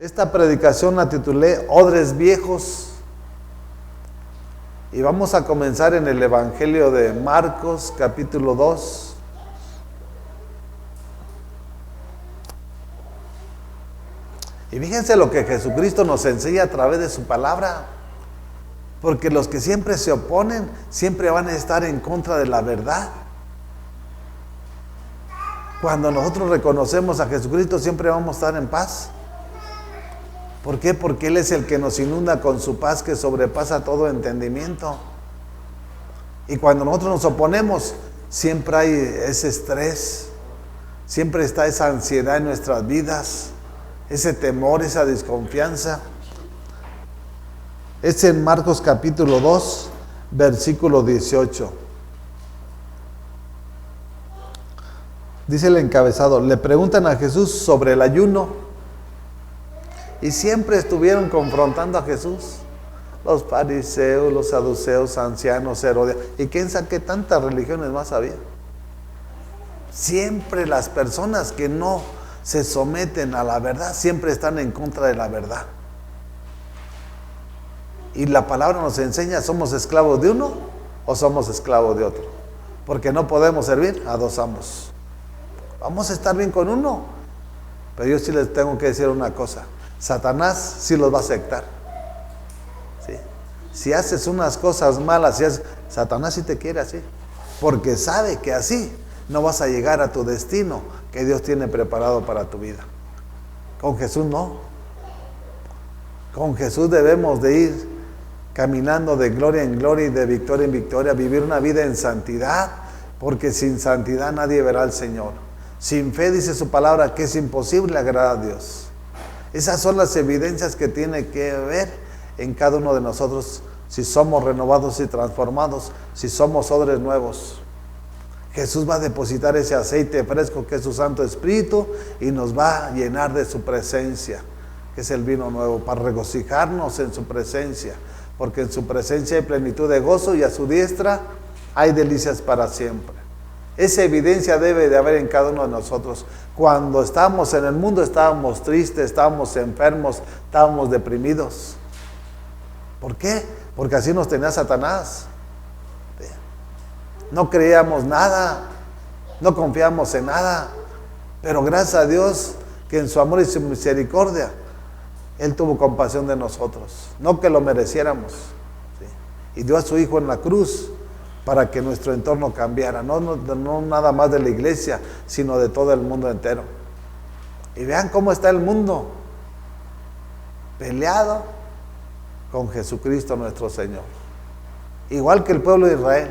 Esta predicación la titulé Odres Viejos y vamos a comenzar en el Evangelio de Marcos, capítulo 2. Y fíjense lo que Jesucristo nos enseña a través de su palabra, porque los que siempre se oponen, siempre van a estar en contra de la verdad. Cuando nosotros reconocemos a Jesucristo, siempre vamos a estar en paz. ¿Por qué? Porque Él es el que nos inunda con su paz que sobrepasa todo entendimiento. Y cuando nosotros nos oponemos, siempre hay ese estrés, siempre está esa ansiedad en nuestras vidas, ese temor, esa desconfianza. Es en Marcos capítulo 2, versículo 18. Dice el encabezado, le preguntan a Jesús sobre el ayuno. Y siempre estuvieron confrontando a Jesús. Los fariseos, los saduceos, ancianos, Herodes. ¿Y quién sabe qué tantas religiones más había? Siempre las personas que no se someten a la verdad, siempre están en contra de la verdad. Y la palabra nos enseña, ¿somos esclavos de uno o somos esclavos de otro? Porque no podemos servir a dos amos. Vamos a estar bien con uno. Pero yo sí les tengo que decir una cosa. Satanás sí los va a aceptar. ¿Sí? Si haces unas cosas malas, Satanás sí te quiere así. Porque sabe que así no vas a llegar a tu destino que Dios tiene preparado para tu vida. Con Jesús no. Con Jesús debemos de ir caminando de gloria en gloria y de victoria en victoria, vivir una vida en santidad, porque sin santidad nadie verá al Señor. Sin fe, dice su palabra, que es imposible agradar a Dios. Esas son las evidencias que tiene que ver en cada uno de nosotros, si somos renovados y transformados, si somos odres nuevos. Jesús va a depositar ese aceite fresco que es su Santo Espíritu y nos va a llenar de su presencia, que es el vino nuevo, para regocijarnos en su presencia, porque en su presencia hay plenitud de gozo y a su diestra hay delicias para siempre. Esa evidencia debe de haber en cada uno de nosotros. Cuando estábamos en el mundo estábamos tristes, estábamos enfermos, estábamos deprimidos. ¿Por qué? Porque así nos tenía Satanás. No creíamos nada, no confiamos en nada, pero gracias a Dios que en su amor y su misericordia Él tuvo compasión de nosotros, no que lo mereciéramos, ¿sí? Y dio a su Hijo en la cruz para que nuestro entorno cambiara, no nada más de la iglesia, sino de todo el mundo entero. Y vean cómo está el mundo, peleado con Jesucristo nuestro Señor. Igual que el pueblo de Israel.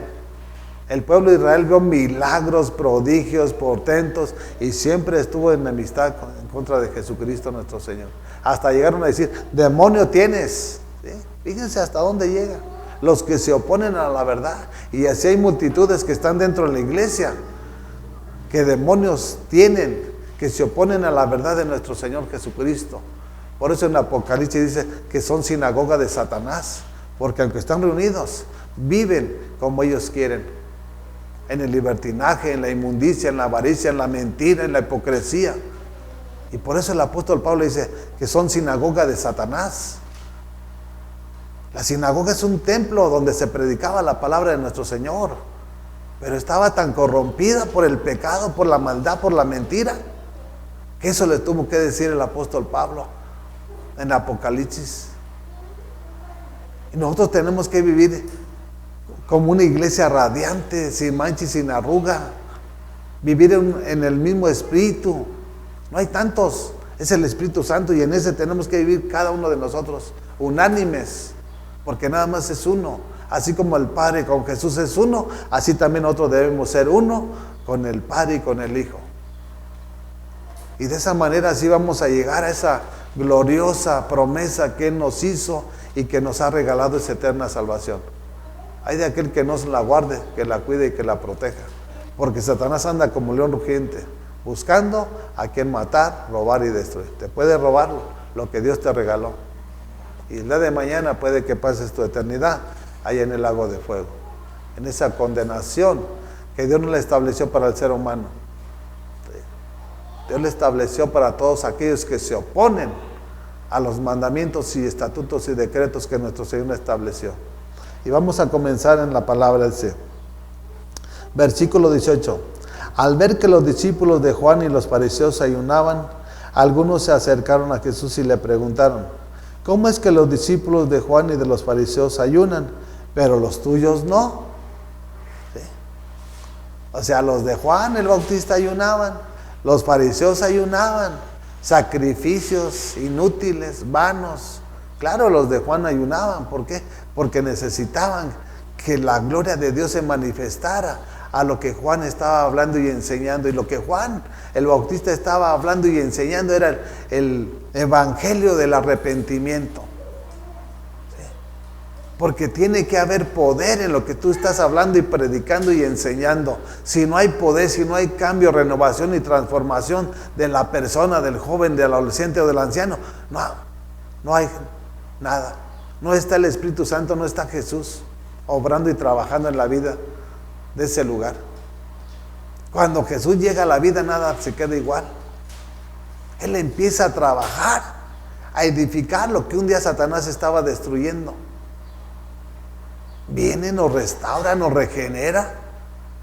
El pueblo de Israel vio milagros, prodigios, portentos, y siempre estuvo en enemistad en contra de Jesucristo nuestro Señor. Hasta llegaron a decir, demonio tienes. ¿Sí? Fíjense hasta dónde llega. Los que se oponen a la verdad. Y así hay multitudes que están dentro de la iglesia, que demonios tienen, que se oponen a la verdad de nuestro Señor Jesucristo. Por eso en Apocalipsis dice que son sinagoga de Satanás, porque aunque están reunidos, viven como ellos quieren, en el libertinaje, en la inmundicia, en la avaricia, en la mentira, en la hipocresía. Y por eso el apóstol Pablo dice que son sinagoga de Satanás. La sinagoga es un templo donde se predicaba la palabra de nuestro Señor, pero estaba tan corrompida por el pecado, por la maldad, por la mentira, que eso le tuvo que decir el apóstol Pablo en Apocalipsis. Y nosotros tenemos que vivir como una iglesia radiante, sin mancha y sin arruga, vivir en el mismo espíritu. No hay tantos, es el Espíritu Santo, y en ese tenemos que vivir cada uno de nosotros, unánimes, porque nada más es uno. Así como el Padre con Jesús es uno, así también nosotros debemos ser uno con el Padre y con el Hijo. Y de esa manera así vamos a llegar a esa gloriosa promesa que Él nos hizo y que nos ha regalado esa eterna salvación. Hay de aquel que no se la guarde, que la cuide y que la proteja, porque Satanás anda como león rugiente, buscando a quien matar, robar y destruir. Te puede robar lo que Dios te regaló. Y el día de mañana puede que pases tu eternidad allá en el lago de fuego, en esa condenación que Dios no la estableció para el ser humano. Dios la estableció para todos aquellos que se oponen a los mandamientos y estatutos y decretos que nuestro Señor estableció. Y vamos a comenzar en la palabra del Señor. Versículo 18. Al ver que los discípulos de Juan y los fariseos ayunaban, algunos se acercaron a Jesús y le preguntaron: ¿cómo es que los discípulos de Juan y de los fariseos ayunan, pero los tuyos no? ¿Sí? O sea, los de Juan el Bautista ayunaban, los fariseos ayunaban, sacrificios inútiles, vanos. Claro, los de Juan ayunaban. ¿Por qué? Porque necesitaban que la gloria de Dios se manifestara a lo que Juan estaba hablando y enseñando. Y lo que Juan el Bautista estaba hablando y enseñando era el evangelio del arrepentimiento. ¿Sí? Porque tiene que haber poder en lo que tú estás hablando y predicando y enseñando. Si no hay poder, si no hay cambio, renovación y transformación de la persona, del joven, del adolescente o del anciano, no hay nada. No está el Espíritu Santo, no está Jesús obrando y trabajando en la vida de ese lugar. Cuando Jesús llega a la vida, nada se queda igual. Él empieza a trabajar, a edificar lo que un día Satanás estaba destruyendo. Viene, nos restaura, nos regenera,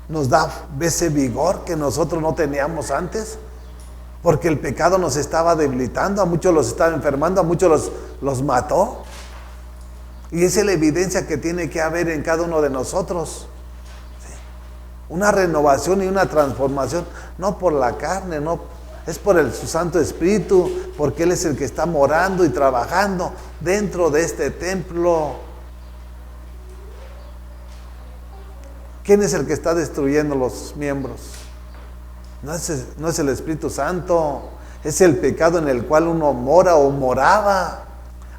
nos da ese vigor que nosotros no teníamos antes, porque el pecado nos estaba debilitando, a muchos los estaba enfermando, a muchos los mató. Y esa es la evidencia que tiene que haber en cada uno de nosotros. Una renovación y una transformación, no por la carne, no, es por su Santo Espíritu, porque Él es el que está morando y trabajando dentro de este templo. ¿Quién es el que está destruyendo los miembros? No es el Espíritu Santo, es el pecado en el cual uno mora o moraba.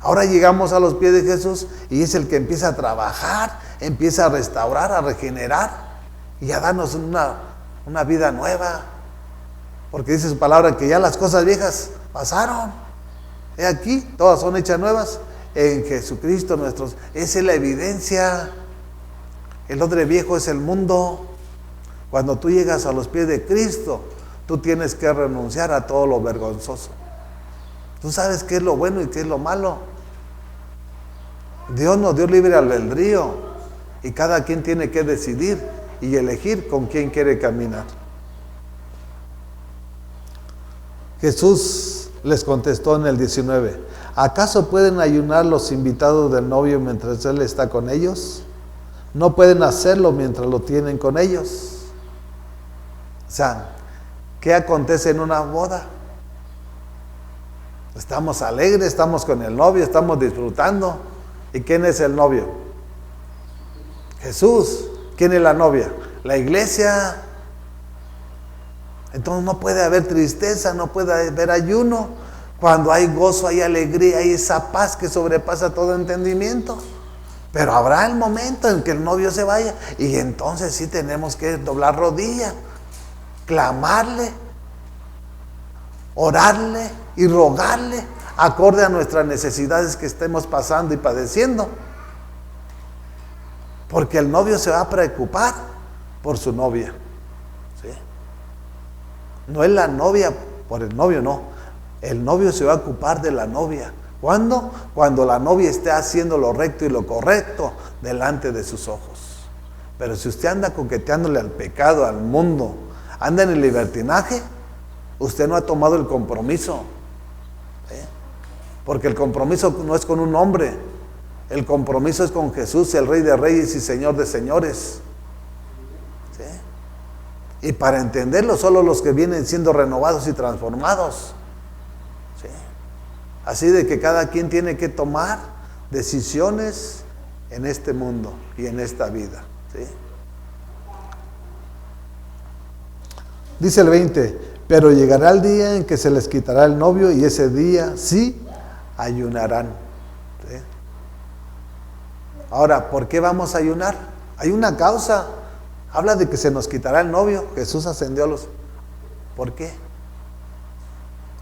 Ahora llegamos a los pies de Jesús y es el que empieza a trabajar, empieza a restaurar, a regenerar y a darnos una vida nueva. Porque dice su palabra que ya las cosas viejas pasaron. He aquí, todas son hechas nuevas en Jesucristo nuestro. Esa es la evidencia. El odre viejo es el mundo. Cuando tú llegas a los pies de Cristo, tú tienes que renunciar a todo lo vergonzoso. Tú sabes qué es lo bueno y qué es lo malo. Dios nos dio libre albedrío y cada quien tiene que decidir y elegir con quién quiere caminar. Jesús les contestó en el 19: ¿acaso pueden ayunar los invitados del novio mientras él está con ellos? No pueden hacerlo mientras lo tienen con ellos. O sea, ¿qué acontece en una boda? Estamos alegres, estamos con el novio, estamos disfrutando. ¿Y quién es el novio? Jesús. ¿Quién es la novia? La iglesia. Entonces no puede haber tristeza, no puede haber ayuno. Cuando hay gozo, hay alegría, hay esa paz que sobrepasa todo entendimiento. Pero habrá el momento en que el novio se vaya y entonces sí tenemos que doblar rodilla, clamarle, orarle y rogarle acorde a nuestras necesidades que estemos pasando y padeciendo. Porque el novio se va a preocupar por su novia. ¿Sí? No es la novia por el novio, no. El novio se va a ocupar de la novia. ¿Cuándo? Cuando la novia esté haciendo lo recto y lo correcto delante de sus ojos. Pero si usted anda coqueteándole al pecado, al mundo, anda en el libertinaje, usted no ha tomado el compromiso. ¿Sí? Porque el compromiso no es con un hombre. El compromiso es con Jesús, el Rey de Reyes y Señor de Señores. ¿Sí? Y para entenderlo, solo los que vienen siendo renovados y transformados. ¿Sí? Así de que cada quien tiene que tomar decisiones en este mundo y en esta vida. ¿Sí? Dice el 20: pero llegará el día en que se les quitará el novio y ese día sí ayunarán. ¿Sí? Ahora, ¿por qué vamos a ayunar? Hay una causa. Habla de que se nos quitará el novio. Jesús ascendió a los... ¿Por qué?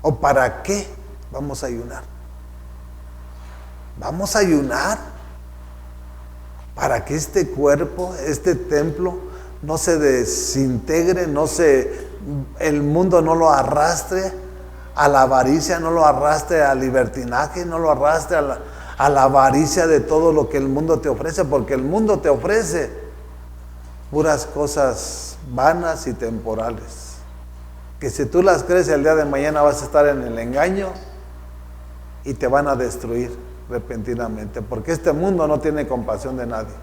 ¿O para qué vamos a ayunar? Vamos a ayunar para que este cuerpo, este templo, no se desintegre, el mundo no lo arrastre a la avaricia, no lo arrastre al libertinaje, no lo arrastre a la avaricia de todo lo que el mundo te ofrece, porque el mundo te ofrece puras cosas vanas y temporales, que si tú las crees el día de mañana vas a estar en el engaño y te van a destruir repentinamente, porque este mundo no tiene compasión de nadie.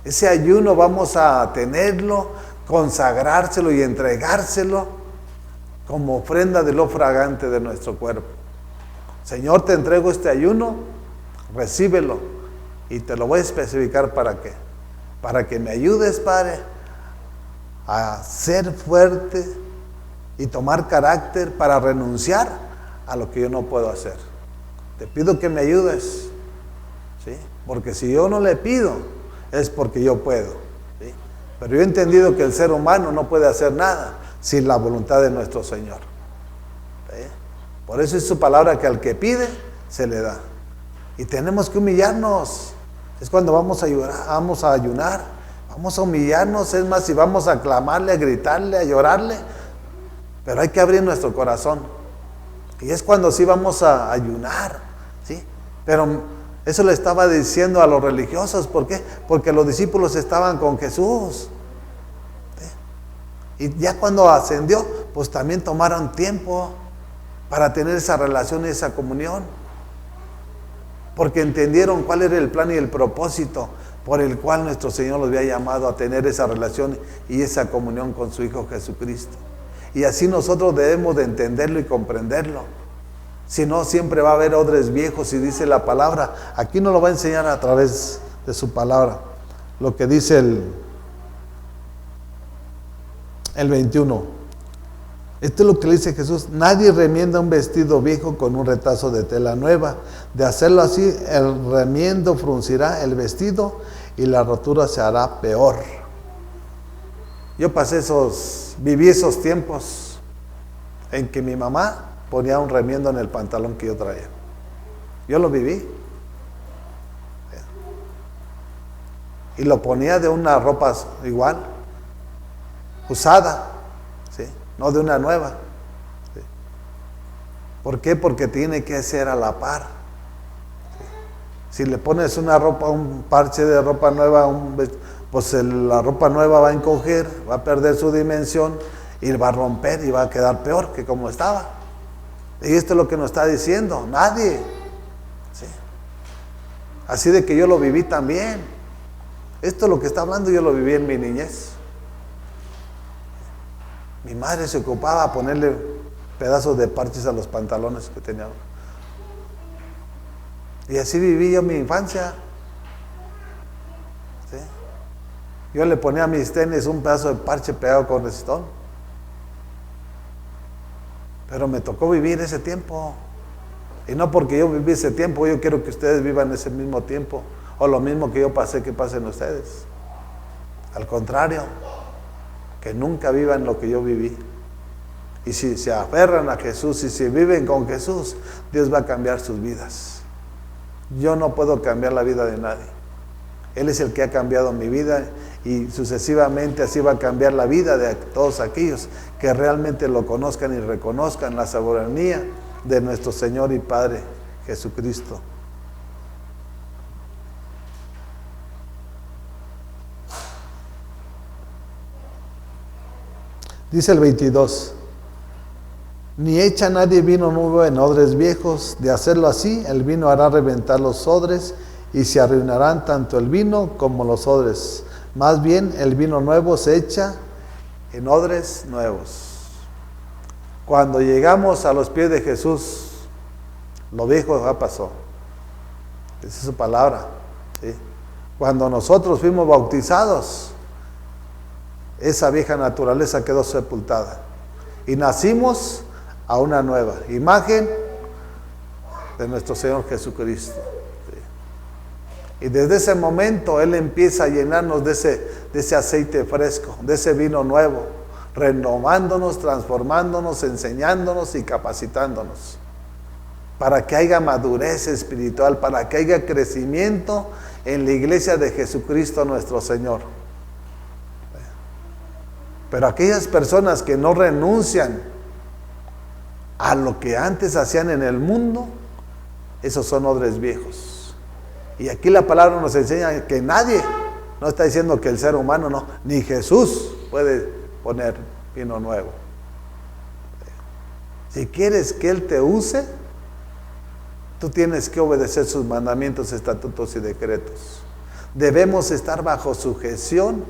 Ese ayuno vamos a tenerlo, consagrárselo y entregárselo como ofrenda de lo fragante de nuestro cuerpo. Señor, te entrego este ayuno, recíbelo, y te lo voy a especificar para qué. Para que me ayudes, Padre, a ser fuerte y tomar carácter para renunciar a lo que yo no puedo hacer. Te pido que me ayudes, ¿sí? Porque si yo no le pido, es porque yo puedo, ¿sí? Pero yo he entendido que el ser humano no puede hacer nada sin la voluntad de nuestro Señor, ¿sí? Por eso es su palabra que al que pide, se le da. Y tenemos que humillarnos. Es cuando vamos a ayunar, vamos a humillarnos. Es más, si vamos a clamarle, a gritarle, a llorarle, pero hay que abrir nuestro corazón. Y es cuando sí vamos a ayunar, ¿sí? Pero eso le estaba diciendo a los religiosos. ¿Por qué? Porque los discípulos estaban con Jesús, ¿sí? Y ya cuando ascendió, pues también tomaron tiempo para tener esa relación y esa comunión, porque entendieron cuál era el plan y el propósito por el cual nuestro Señor los había llamado a tener esa relación y esa comunión con su Hijo Jesucristo. Y así nosotros debemos de entenderlo y comprenderlo. Si no, siempre va a haber odres viejos, y dice la palabra. Aquí nos lo va a enseñar a través de su palabra. Lo que dice el 21. Esto es lo que le dice Jesús: nadie remienda un vestido viejo con un retazo de tela nueva. De hacerlo así, el remiendo fruncirá el vestido y la rotura se hará peor. Yo viví esos tiempos en que mi mamá ponía un remiendo en el pantalón que yo traía. Yo lo viví. Y lo ponía de una ropa igual, usada, ¿sí? No de una nueva, ¿sí? ¿Por qué? Porque tiene que ser a la par, ¿sí? Si le pones una ropa, un parche de ropa nueva, pues la ropa nueva va a encoger, va a perder su dimensión y va a romper y va a quedar peor que como estaba. Y esto es lo que nos está diciendo: nadie, ¿sí? Así de que yo lo viví también. Esto es lo que está hablando, yo lo viví en mi niñez. Mi madre se ocupaba a ponerle pedazos de parches a los pantalones que tenía. Y así viví yo mi infancia, ¿sí? Yo le ponía a mis tenis un pedazo de parche pegado con resistol. Pero me tocó vivir ese tiempo. Y no porque yo viví ese tiempo, yo quiero que ustedes vivan ese mismo tiempo, o lo mismo que yo pasé, que pasen ustedes. Al contrario, que nunca vivan lo que yo viví. Y si se aferran a Jesús y si viven con Jesús, Dios va a cambiar sus vidas. Yo no puedo cambiar la vida de nadie. Él es el que ha cambiado mi vida, y sucesivamente así va a cambiar la vida de todos aquellos que realmente lo conozcan y reconozcan la soberanía de nuestro Señor y Padre Jesucristo. Dice el 22: ni echa nadie vino nuevo en odres viejos. De hacerlo así, el vino hará reventar los odres y se arruinarán tanto el vino como los odres. Más bien, el vino nuevo se echa en odres nuevos. Cuando llegamos a los pies de Jesús, lo viejo ya pasó. Esa es su palabra, ¿sí? Cuando nosotros fuimos bautizados, esa vieja naturaleza quedó sepultada y nacimos a una nueva imagen de nuestro Señor Jesucristo, ¿sí? Y desde ese momento Él empieza a llenarnos de ese aceite fresco, de ese vino nuevo, renovándonos, transformándonos, enseñándonos y capacitándonos, para que haya madurez espiritual, para que haya crecimiento en la iglesia de Jesucristo nuestro Señor. Pero aquellas personas que no renuncian a lo que antes hacían en el mundo, esos son odres viejos. Y aquí la palabra nos enseña que nadie, no está diciendo que el ser humano no, ni Jesús puede poner vino nuevo. Si quieres que Él te use, tú tienes que obedecer sus mandamientos, estatutos y decretos. Debemos estar bajo sujeción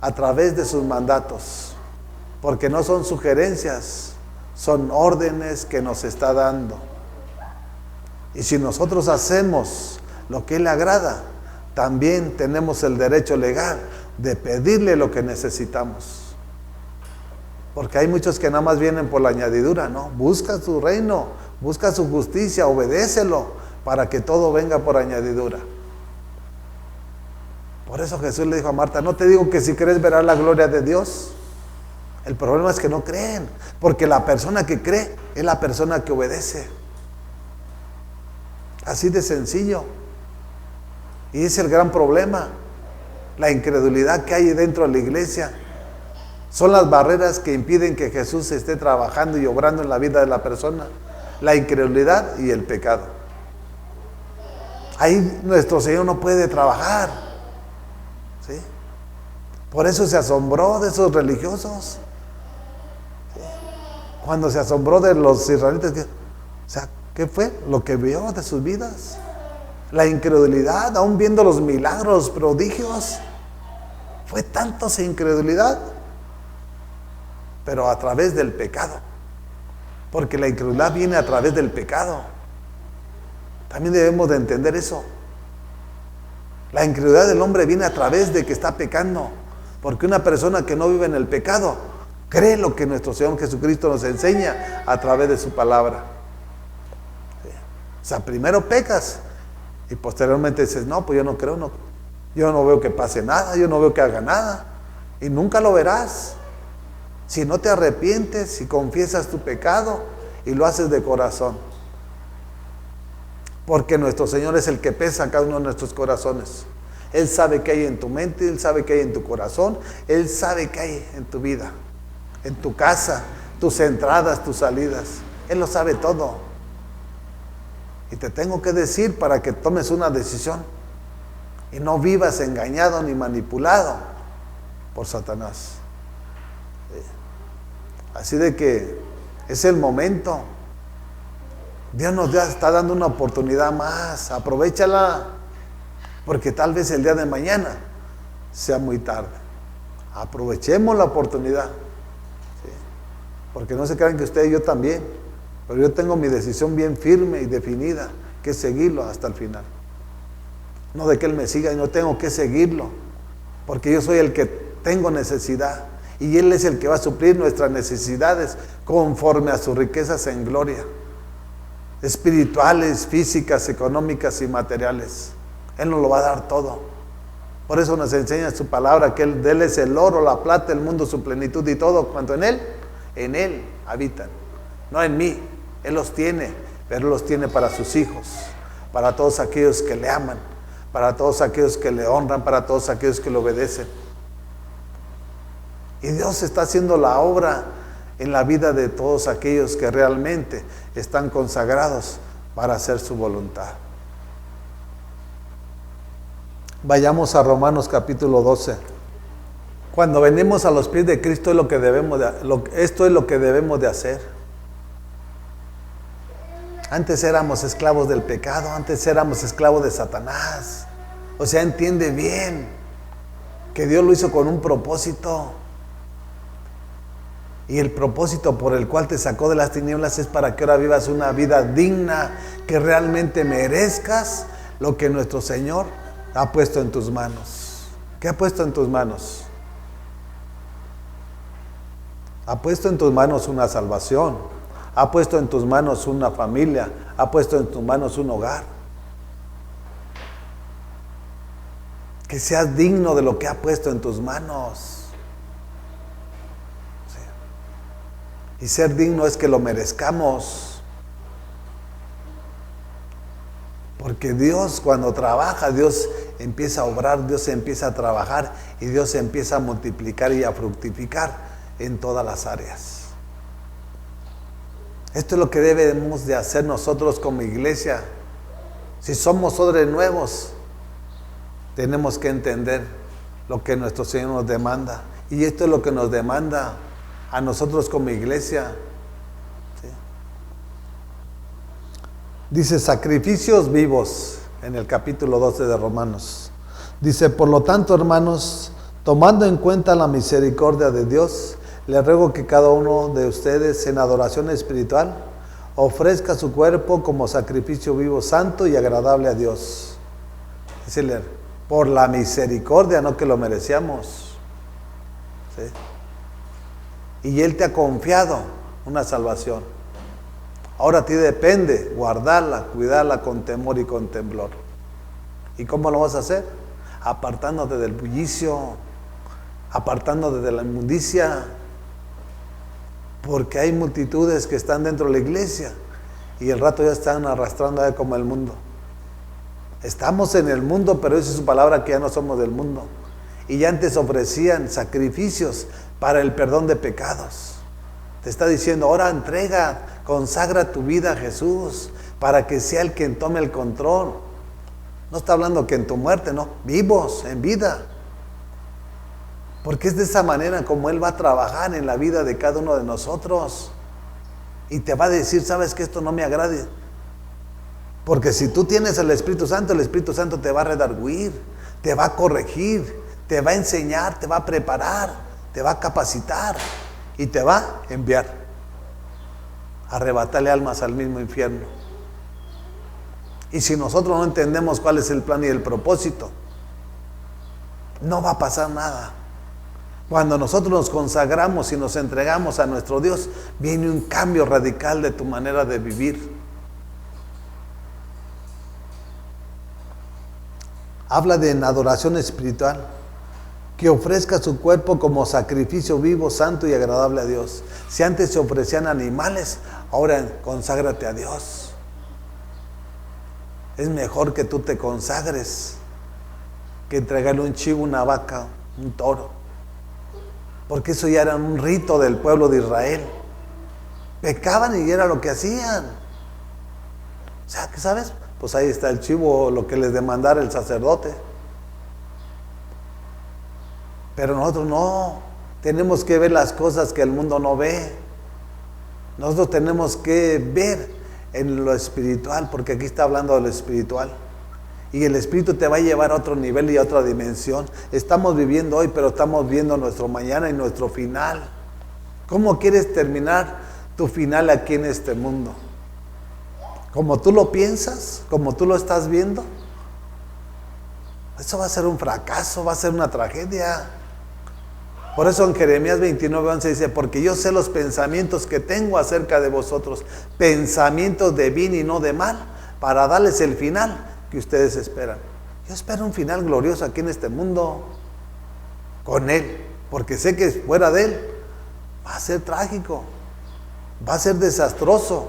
a través de sus mandatos, porque no son sugerencias, son órdenes que nos está dando. Y si nosotros hacemos lo que Él le agrada, también tenemos el derecho legal de pedirle lo que necesitamos. Porque hay muchos que nada más vienen por la añadidura, ¿no? Busca su reino, busca su justicia, obedécelo para que todo venga por añadidura. Por eso Jesús le dijo a Marta, no te digo que si crees verás la gloria de Dios. El problema es que no creen, porque la persona que cree es la persona que obedece. Así de sencillo. Y es el gran problema, la incredulidad que hay dentro de la iglesia. Son las barreras que impiden que Jesús esté trabajando y obrando en la vida de la persona. La incredulidad y el pecado. Ahí nuestro Señor no puede trabajar. ¿Sí? Por eso se asombró de esos religiosos. ¿Sí? Cuando se asombró de los israelitas, ¿qué fue? Lo que vio de sus vidas. La incredulidad, aún viendo los milagros, prodigios. Fue tanta esa incredulidad, pero a través del pecado. Porque la incredulidad viene a través del pecado. También debemos de entender eso. La incredulidad del hombre viene a través de que está pecando. Porque una persona que no vive en el pecado cree lo que nuestro Señor Jesucristo nos enseña a través de su palabra. O sea, primero pecas y posteriormente dices, no, pues yo no creo, no. Yo no veo que pase nada, yo no veo que haga nada. Y nunca lo verás. Si no te arrepientes y confiesas tu pecado y lo haces de corazón. Porque nuestro Señor es el que pesa cada uno de nuestros corazones. Él sabe qué hay en tu mente, Él sabe qué hay en tu corazón, Él sabe qué hay en tu vida, en tu casa, tus entradas, tus salidas. Él lo sabe todo. Y te tengo que decir para que tomes una decisión y no vivas engañado ni manipulado por Satanás. Así de que es el momento. Dios nos está dando una oportunidad más. Aprovéchala, porque tal vez el día de mañana sea muy tarde. Aprovechemos la oportunidad. ¿Sí? Porque no se crean que usted y yo también. Pero yo tengo mi decisión bien firme y definida, que es seguirlo hasta el final. No de que Él me siga, y no tengo que seguirlo, porque yo soy el que tengo necesidad. Y Él es el que va a suplir nuestras necesidades conforme a sus riquezas en gloria. Espirituales, físicas, económicas y materiales. Él nos lo va a dar todo. Por eso nos enseña su palabra que de Él es el oro, la plata, el mundo, su plenitud y todo cuanto en Él habitan. No en mí. Él los tiene, pero los tiene para sus hijos, para todos aquellos que le aman, para todos aquellos que le honran, para todos aquellos que le obedecen. Y Dios está haciendo la obra en la vida de todos aquellos que realmente están consagrados para hacer su voluntad. Vayamos a Romanos capítulo 12. Cuando venimos a los pies de Cristo, esto es lo que debemos de hacer. Antes éramos esclavos del pecado, antes éramos esclavos de Satanás. O sea, entiende bien que Dios lo hizo con un propósito. Y el propósito por el cual te sacó de las tinieblas es para que ahora vivas una vida digna, que realmente merezcas lo que nuestro Señor ha puesto en tus manos. ¿Qué ha puesto en tus manos? Ha puesto en tus manos una salvación. Ha puesto en tus manos una familia. Ha puesto en tus manos un hogar. Que seas digno de lo que ha puesto en tus manos. Sí. Y ser digno es que lo merezcamos. Porque Dios, cuando trabaja, Dios empieza a obrar, Dios empieza a trabajar y Dios empieza a multiplicar y a fructificar en todas las áreas. Esto es lo que debemos de hacer nosotros como iglesia. Si somos odres nuevos, tenemos que entender lo que nuestro Señor nos demanda. Y esto es lo que nos demanda a nosotros como iglesia. ¿Sí? Dice sacrificios vivos en el capítulo 12 de Romanos. Dice, por lo tanto, hermanos, tomando en cuenta la misericordia de Dios, les ruego que cada uno de ustedes en adoración espiritual ofrezca su cuerpo como sacrificio vivo, santo y agradable a Dios. Dice leer, por la misericordia, no que lo merecíamos. ¿Sí? Y Él te ha confiado una salvación. Ahora a ti depende guardarla, cuidarla con temor y con temblor. ¿Y cómo lo vas a hacer? Apartándote del bullicio, apartándote de la inmundicia. Porque hay multitudes que están dentro de la iglesia y el rato ya están arrastrando a como el mundo. Estamos en el mundo, pero dice su palabra que ya no somos del mundo. Y ya antes ofrecían sacrificios para el perdón de pecados. Te está diciendo, ahora entrega, consagra tu vida a Jesús para que sea el quien tome el control. No está hablando que en tu muerte, no, vivos, en vida. Porque es de esa manera como Él va a trabajar en la vida de cada uno de nosotros. Y te va a decir, sabes que esto no me agrade. Porque si tú tienes el Espíritu Santo te va a redarguir, te va a corregir, te va a enseñar, te va a preparar, te va a capacitar y te va a enviar. Arrebatarle almas al mismo infierno. Y si nosotros no entendemos cuál es el plan y el propósito, no va a pasar nada. Cuando nosotros nos consagramos y nos entregamos a nuestro Dios, viene un cambio radical de tu manera de vivir. Habla de en adoración espiritual, que ofrezca su cuerpo como sacrificio vivo, santo y agradable a Dios. Si antes se ofrecían animales, ahora conságrate a Dios. Es mejor que tú te consagres que entregarle un chivo, una vaca, un toro. Porque eso ya era un rito del pueblo de Israel. Pecaban y era lo que hacían. O sea, ¿qué sabes? Pues ahí está el chivo, lo que les demandara el sacerdote. Pero nosotros no. Tenemos que ver las cosas que el mundo no ve. Nosotros tenemos que ver en lo espiritual, porque aquí está hablando de lo espiritual. Y el Espíritu te va a llevar a otro nivel y a otra dimensión. Estamos viviendo hoy, pero estamos viendo nuestro mañana y nuestro final. ¿Cómo quieres terminar tu final aquí en este mundo? ¿Como tú lo piensas? ¿Como tú lo estás viendo? Eso va a ser un fracaso, va a ser una tragedia. Por eso en Jeremías 29:11 dice, porque yo sé los pensamientos que tengo acerca de vosotros, pensamientos de bien y no de mal, para darles el final que ustedes esperan. Yo espero un final glorioso aquí en este mundo con Él, porque sé que fuera de Él va a ser trágico, va a ser desastroso,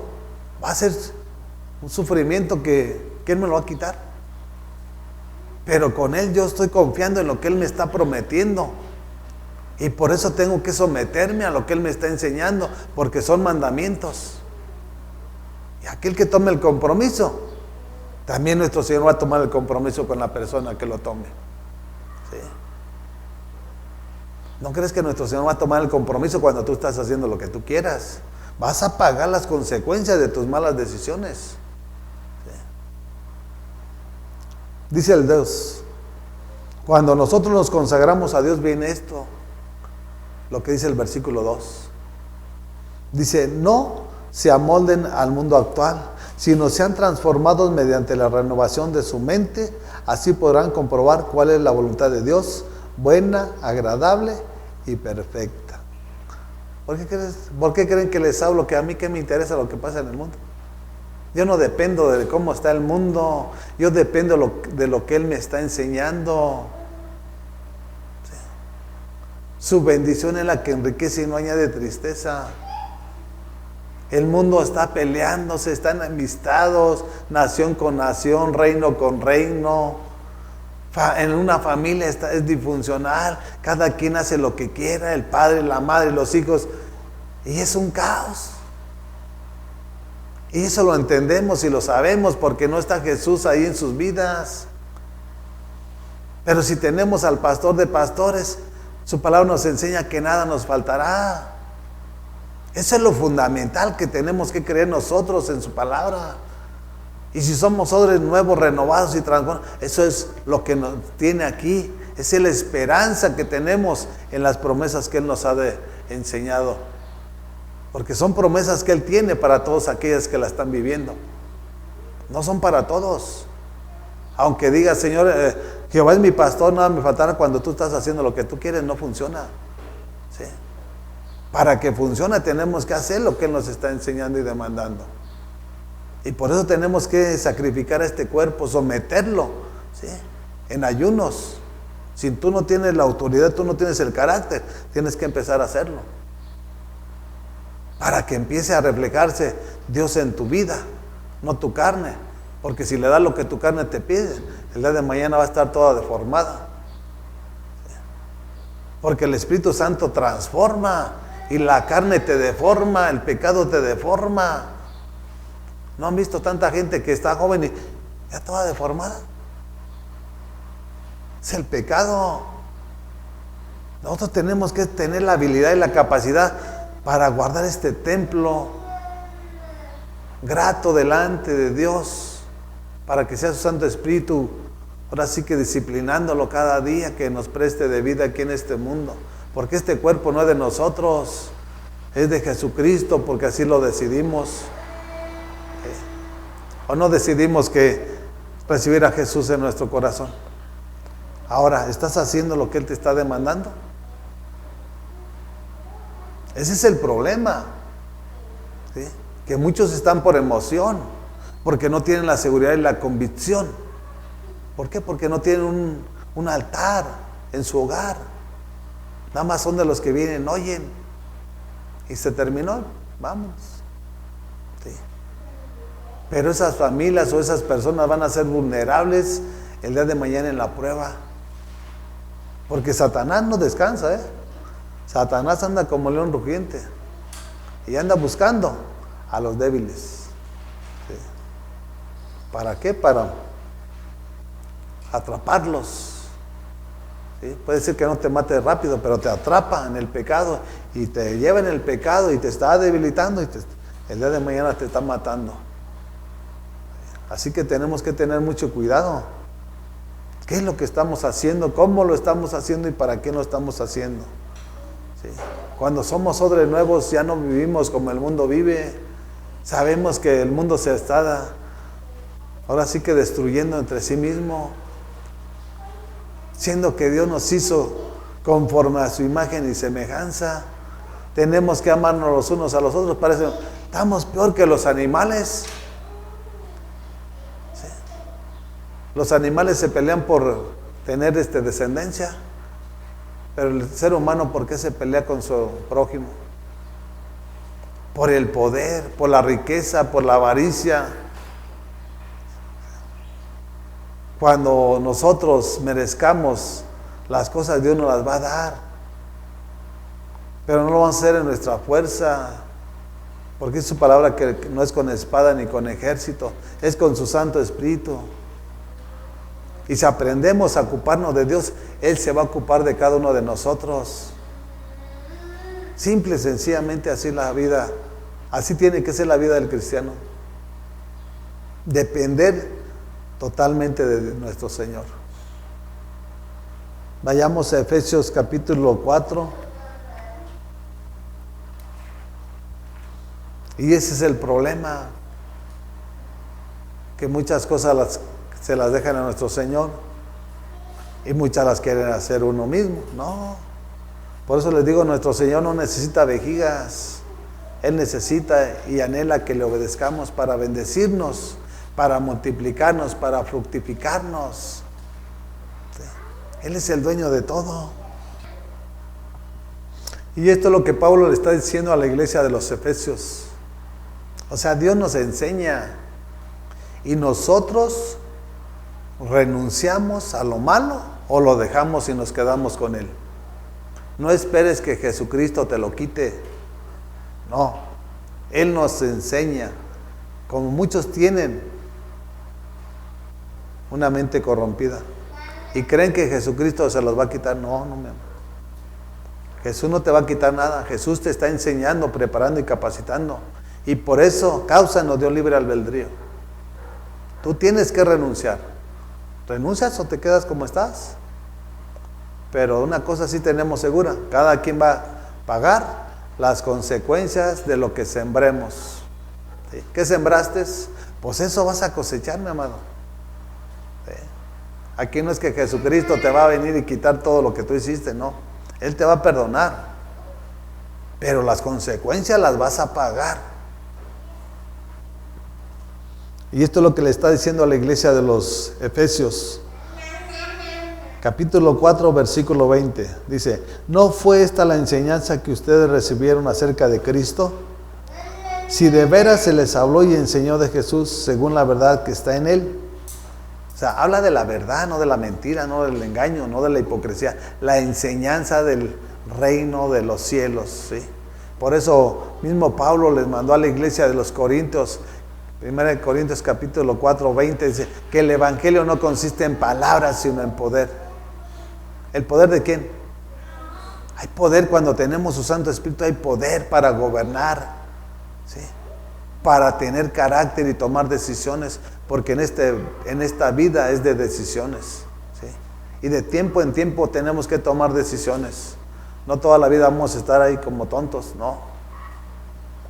va a ser un sufrimiento que ¿quién me lo va a quitar? Pero con Él yo estoy confiando en lo que Él me está prometiendo, y por eso tengo que someterme a lo que Él me está enseñando, porque son mandamientos. Y aquel que tome el compromiso, también nuestro Señor va a tomar el compromiso con la persona que lo tome. ¿Sí? ¿No crees que nuestro Señor va a tomar el compromiso cuando tú estás haciendo lo que tú quieras? Vas a pagar las consecuencias de tus malas decisiones. ¿Sí? Dice el Dios, cuando nosotros nos consagramos a Dios, viene esto, lo que dice el versículo 2. Dice, no se amolden al mundo actual, sino sean transformados mediante la renovación de su mente, así podrán comprobar cuál es la voluntad de Dios, buena, agradable y perfecta. ¿Por qué creen que les hablo? Que a mí qué me interesa lo que pasa en el mundo. Yo no dependo de cómo está el mundo, yo dependo de lo que Él me está enseñando. Su bendición es la que enriquece y no añade tristeza. El mundo está peleándose, están enemistados, nación con nación, reino con reino. En una familia es disfuncional, cada quien hace lo que quiera, el padre, la madre, los hijos, y es un caos. Y eso lo entendemos y lo sabemos porque no está Jesús ahí en sus vidas. Pero si tenemos al pastor de pastores, su palabra nos enseña que nada nos faltará. Eso es lo fundamental que tenemos que creer nosotros en su palabra. Y si somos odres nuevos, renovados y transformados, eso es lo que nos tiene aquí. Esa es la esperanza que tenemos en las promesas que Él nos ha enseñado. Porque son promesas que Él tiene para todos aquellos que la están viviendo. No son para todos. Aunque diga, Señor, Jehová es mi pastor, nada me faltará, cuando tú estás haciendo lo que tú quieres, no funciona. ¿Sí? Para que funcione tenemos que hacer lo que Él nos está enseñando y demandando. Y por eso tenemos que sacrificar a este cuerpo, someterlo, ¿sí? En ayunos. Si tú no tienes la autoridad, tú no tienes el carácter, tienes que empezar a hacerlo. Para que empiece a reflejarse Dios en tu vida, no tu carne. Porque si le das lo que tu carne te pide, el día de mañana va a estar toda deformada. Porque el Espíritu Santo transforma y la carne te deforma, el pecado te deforma. ¿No han visto tanta gente que está joven y ya toda deformada? Es el pecado. Nosotros tenemos que tener la habilidad y la capacidad para guardar este templo grato delante de Dios, para que sea su Santo Espíritu, ahora sí que disciplinándolo cada día que nos preste de vida aquí en este mundo. Porque este cuerpo no es de nosotros, es de Jesucristo, porque así lo decidimos. ¿O no decidimos que recibir a Jesús en nuestro corazón? Ahora, ¿estás haciendo lo que Él te está demandando? Ese es el problema, ¿sí? Que muchos están por emoción, porque no tienen la seguridad y la convicción. ¿Por qué? Porque no tienen un altar en su hogar. Nada más son de los que vienen, oyen, y se terminó, vamos. ¿Sí? Pero esas familias o esas personas van a ser vulnerables el día de mañana en la prueba. Porque Satanás no descansa, ¿eh? Satanás anda como león rugiente y anda buscando a los débiles. ¿Sí? ¿Para qué? Para atraparlos. ¿Sí? Puede ser que no te mate rápido, pero te atrapa en el pecado y te lleva en el pecado y te está debilitando y el día de mañana te está matando. Así que tenemos que tener mucho cuidado. ¿Qué es lo que estamos haciendo? ¿Cómo lo estamos haciendo? ¿Y para qué lo estamos haciendo? ¿Sí? Cuando somos odres nuevos ya no vivimos como el mundo vive. Sabemos que el mundo se está ahora sí que destruyendo entre sí mismo, siendo que Dios nos hizo conforme a su imagen y semejanza. Tenemos que amarnos los unos a los otros. Parece, estamos peor que los animales. ¿Sí? Los animales se pelean por tener descendencia, pero el ser humano, ¿por qué se pelea con su prójimo? Por el poder, por la riqueza, por la avaricia. Cuando nosotros merezcamos las cosas, Dios nos las va a dar, pero no lo vamos a hacer en nuestra fuerza, porque es su palabra que no es con espada ni con ejército, es con su Santo Espíritu. Y si aprendemos a ocuparnos de Dios, Él se va a ocupar de cada uno de nosotros. Simple y sencillamente así la vida, así tiene que ser la vida del cristiano. Depender totalmente de nuestro Señor. Vayamos a Efesios capítulo 4. Y ese es el problema, que muchas cosas se las dejan a nuestro Señor y muchas las quieren hacer uno mismo. No, por eso les digo, nuestro Señor no necesita vejigas. Él necesita y anhela que le obedezcamos para bendecirnos, para multiplicarnos, para fructificarnos. ¿Sí? Él es el dueño de todo. Y esto es lo que Pablo le está diciendo a la iglesia de los Efesios. O sea, Dios nos enseña y nosotros renunciamos a lo malo o lo dejamos y nos quedamos con él. No esperes que Jesucristo te lo quite. No, Él nos enseña como muchos tienen una mente corrompida y creen que Jesucristo se los va a quitar. No, mi amor. Jesús no te va a quitar nada. Jesús te está enseñando, preparando y capacitando. Y por eso causa nos dio libre albedrío. Tú tienes que renunciar. ¿Renuncias o te quedas como estás? Pero una cosa sí tenemos segura. Cada quien va a pagar las consecuencias de lo que sembremos. ¿Sí? ¿Qué sembraste? Pues eso vas a cosechar, mi amado. ¿Sí? Aquí no es que Jesucristo te va a venir y quitar todo lo que tú hiciste, no. Él te va a perdonar. Pero las consecuencias las vas a pagar. Y esto es lo que le está diciendo a la iglesia de los Efesios. Capítulo 4, versículo 20. Dice, ¿no fue esta la enseñanza que ustedes recibieron acerca de Cristo? Si de veras se les habló y enseñó de Jesús según la verdad que está en Él. O sea, habla de la verdad, no de la mentira, no del engaño, no de la hipocresía. La enseñanza del reino de los cielos, ¿sí? Por eso mismo Pablo les mandó a la iglesia de los Corintios, 1 Corintios capítulo 4, 20, dice que el evangelio no consiste en palabras, sino en poder. ¿El poder de quién? Hay poder cuando tenemos su Santo Espíritu, hay poder para gobernar, ¿sí? Para tener carácter y tomar decisiones, porque en esta vida es de decisiones, ¿sí? Y de tiempo en tiempo tenemos que tomar decisiones. No toda la vida vamos a estar ahí como tontos, no.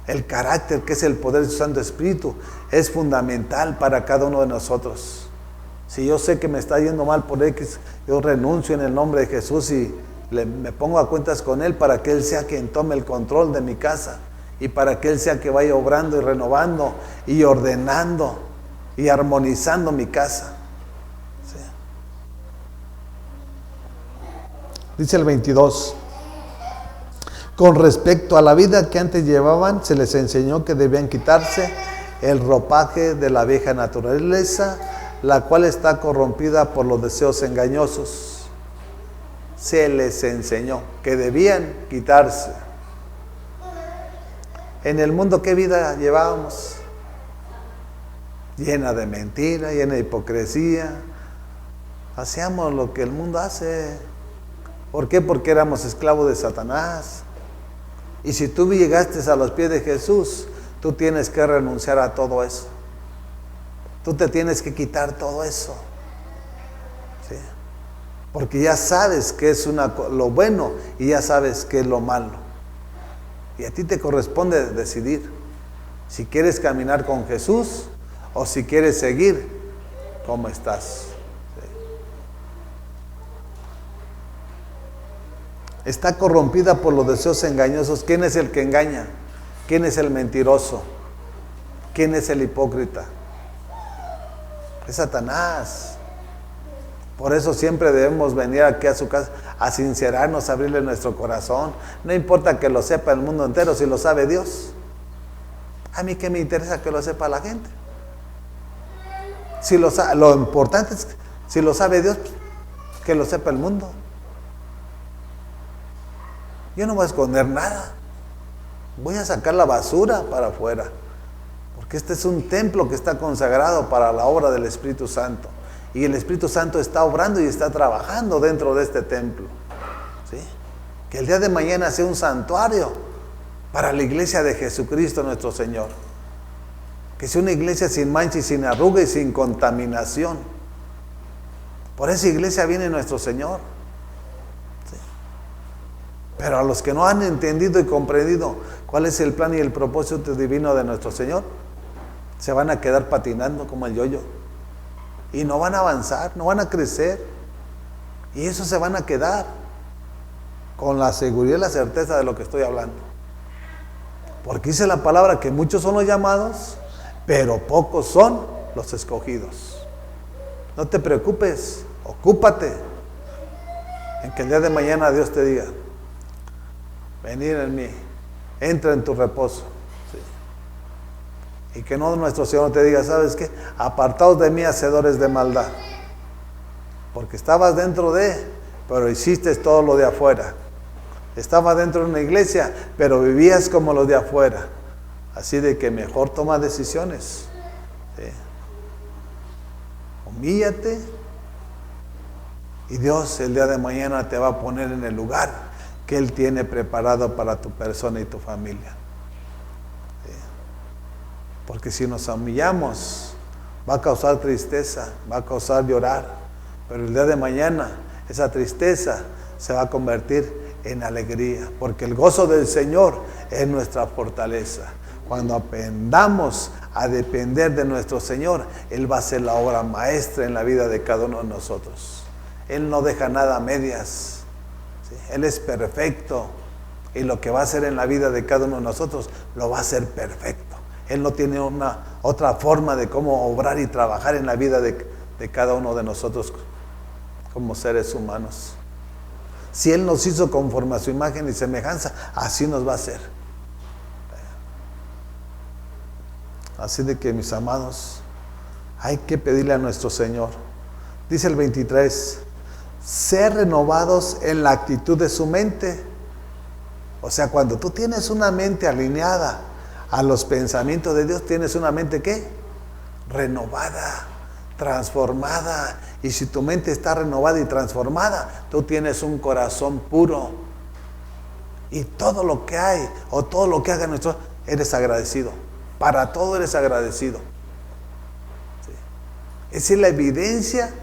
El carácter, que es el poder de su Santo Espíritu, es fundamental para cada uno de nosotros. Si yo sé que me está yendo mal por X, yo renuncio en el nombre de Jesús y me pongo a cuentas con Él para que Él sea quien tome el control de mi casa y para que Él sea que vaya obrando y renovando y ordenando y armonizando mi casa. ¿Sí? Dice el 22. Con respecto a la vida que antes llevaban, se les enseñó que debían quitarse el ropaje de la vieja naturaleza, la cual está corrompida por los deseos engañosos. Se les enseñó que debían quitarse. En el mundo, ¿qué vida llevábamos? Llena de mentira, llena de hipocresía. Hacíamos lo que el mundo hace. ¿Por qué? Porque éramos esclavos de Satanás. Y si tú llegaste a los pies de Jesús, tú tienes que renunciar a todo eso. Tú te tienes que quitar todo eso. ¿Sí? Porque ya sabes qué es lo bueno y ya sabes qué es lo malo. Y a ti te corresponde decidir si quieres caminar con Jesús o si quieres seguir como estás. Está corrompida por los deseos engañosos. ¿Quién es el que engaña? ¿Quién es el mentiroso? ¿Quién es el hipócrita? Es Satanás. Por eso siempre debemos venir aquí a su casa a sincerarnos, a abrirle nuestro corazón. No importa que lo sepa el mundo entero, si lo sabe Dios. A mí qué me interesa que lo sepa la gente. Lo importante es que si lo sabe Dios, que lo sepa el mundo. Yo no voy a esconder nada. Voy a sacar la basura para afuera. Porque este es un templo que está consagrado para la obra del Espíritu Santo. Y el Espíritu Santo está obrando y está trabajando dentro de este templo. ¿Sí? Que el día de mañana sea un santuario para la iglesia de Jesucristo nuestro Señor. Que sea una iglesia sin mancha y sin arruga y sin contaminación. Por esa iglesia viene nuestro Señor. Pero a los que no han entendido y comprendido cuál es el plan y el propósito divino de nuestro Señor, se van a quedar patinando como el yoyo. Y no van a avanzar, no van a crecer. Y eso se van a quedar con la seguridad y la certeza de lo que estoy hablando. Porque dice la palabra que muchos son los llamados, pero pocos son los escogidos. No te preocupes, ocúpate en que el día de mañana Dios te diga: venir en mí, entra en tu reposo. ¿Sí? Y que no nuestro Señor te diga: ¿sabes qué? Apartaos de mí, hacedores de maldad. Porque estabas dentro pero hiciste todo lo de afuera. Estabas dentro de una iglesia, pero vivías como los de afuera. Así de que mejor toma decisiones. ¿sí? Humíllate y Dios el día de mañana te va a poner en el lugar que Él tiene preparado para tu persona y tu familia. ¿Sí? Porque si nos humillamos, va a causar tristeza, va a causar llorar, pero el día de mañana esa tristeza se va a convertir en alegría, porque el gozo del Señor es nuestra fortaleza. Cuando aprendamos a depender de nuestro Señor, Él va a ser la obra maestra en la vida de cada uno de nosotros. Él no deja nada a medias, ¿sí? Él es perfecto y lo que va a hacer en la vida de cada uno de nosotros lo va a hacer perfecto. Él no tiene otra forma de cómo obrar y trabajar en la vida de cada uno de nosotros como seres humanos. Si Él nos hizo conforme a su imagen y semejanza, así nos va a hacer. Así de que, mis amados, hay que pedirle a nuestro Señor. Dice el 23, ser renovados en la actitud de su mente. O sea, cuando tú tienes una mente alineada a los pensamientos de Dios, tienes una mente ¿qué? Renovada, transformada. Y si tu mente está renovada y transformada, tú tienes un corazón puro. Y todo lo que hay, o todo lo que haga nuestro, eres agradecido. Para todo eres agradecido. ¿Sí? Esa es la evidencia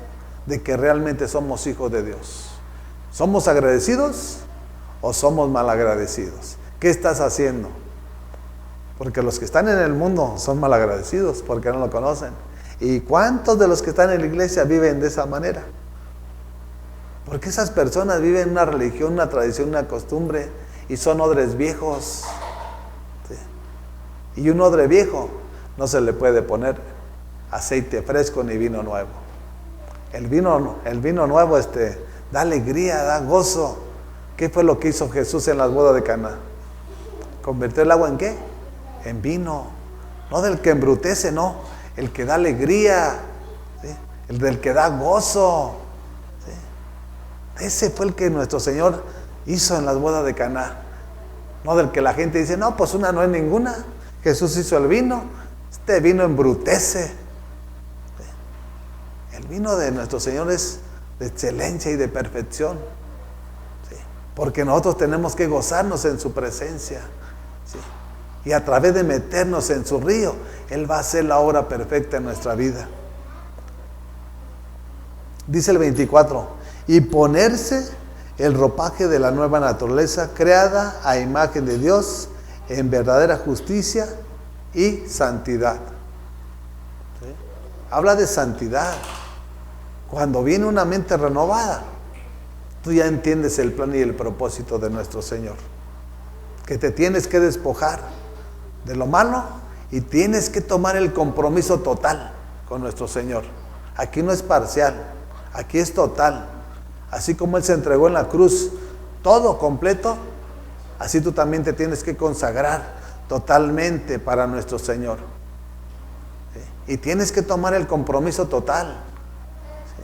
de que realmente somos hijos de Dios. ¿Somos agradecidos o somos malagradecidos? ¿Qué estás haciendo? Porque los que están en el mundo son malagradecidos porque no lo conocen. ¿Y cuántos de los que están en la iglesia viven de esa manera? Porque esas personas viven una religión, una tradición, una costumbre y son odres viejos. ¿Sí? Y un odre viejo no se le puede poner aceite fresco ni vino nuevo. El vino nuevo da alegría, da gozo. ¿Qué fue lo que hizo Jesús en las bodas de Caná? ¿Convirtió el agua en qué? En vino. No del que embrutece, no. El que da alegría. ¿Sí? El del que da gozo. ¿Sí? Ese fue el que nuestro Señor hizo en las bodas de Caná. No del que la gente dice, no, pues una no es ninguna. Jesús hizo el vino. Este vino embrutece. ¿Sí? El vino de nuestro Señor es de excelencia y de perfección. ¿Sí? Porque nosotros tenemos que gozarnos en su presencia. ¿Sí? Y a través de meternos en su río, Él va a hacer la obra perfecta en nuestra vida. Dice el 24, y ponerse el ropaje de la nueva naturaleza, creada a imagen de Dios, en verdadera justicia y santidad. ¿Sí? Habla de santidad. Cuando viene una mente renovada, tú ya entiendes el plan y el propósito de nuestro Señor. Que te tienes que despojar de lo malo y tienes que tomar el compromiso total con nuestro Señor. Aquí no es parcial, aquí es total. Así como Él se entregó en la cruz todo completo, así tú también te tienes que consagrar totalmente para nuestro Señor. ¿Sí? Y tienes que tomar el compromiso total. ¿Sí?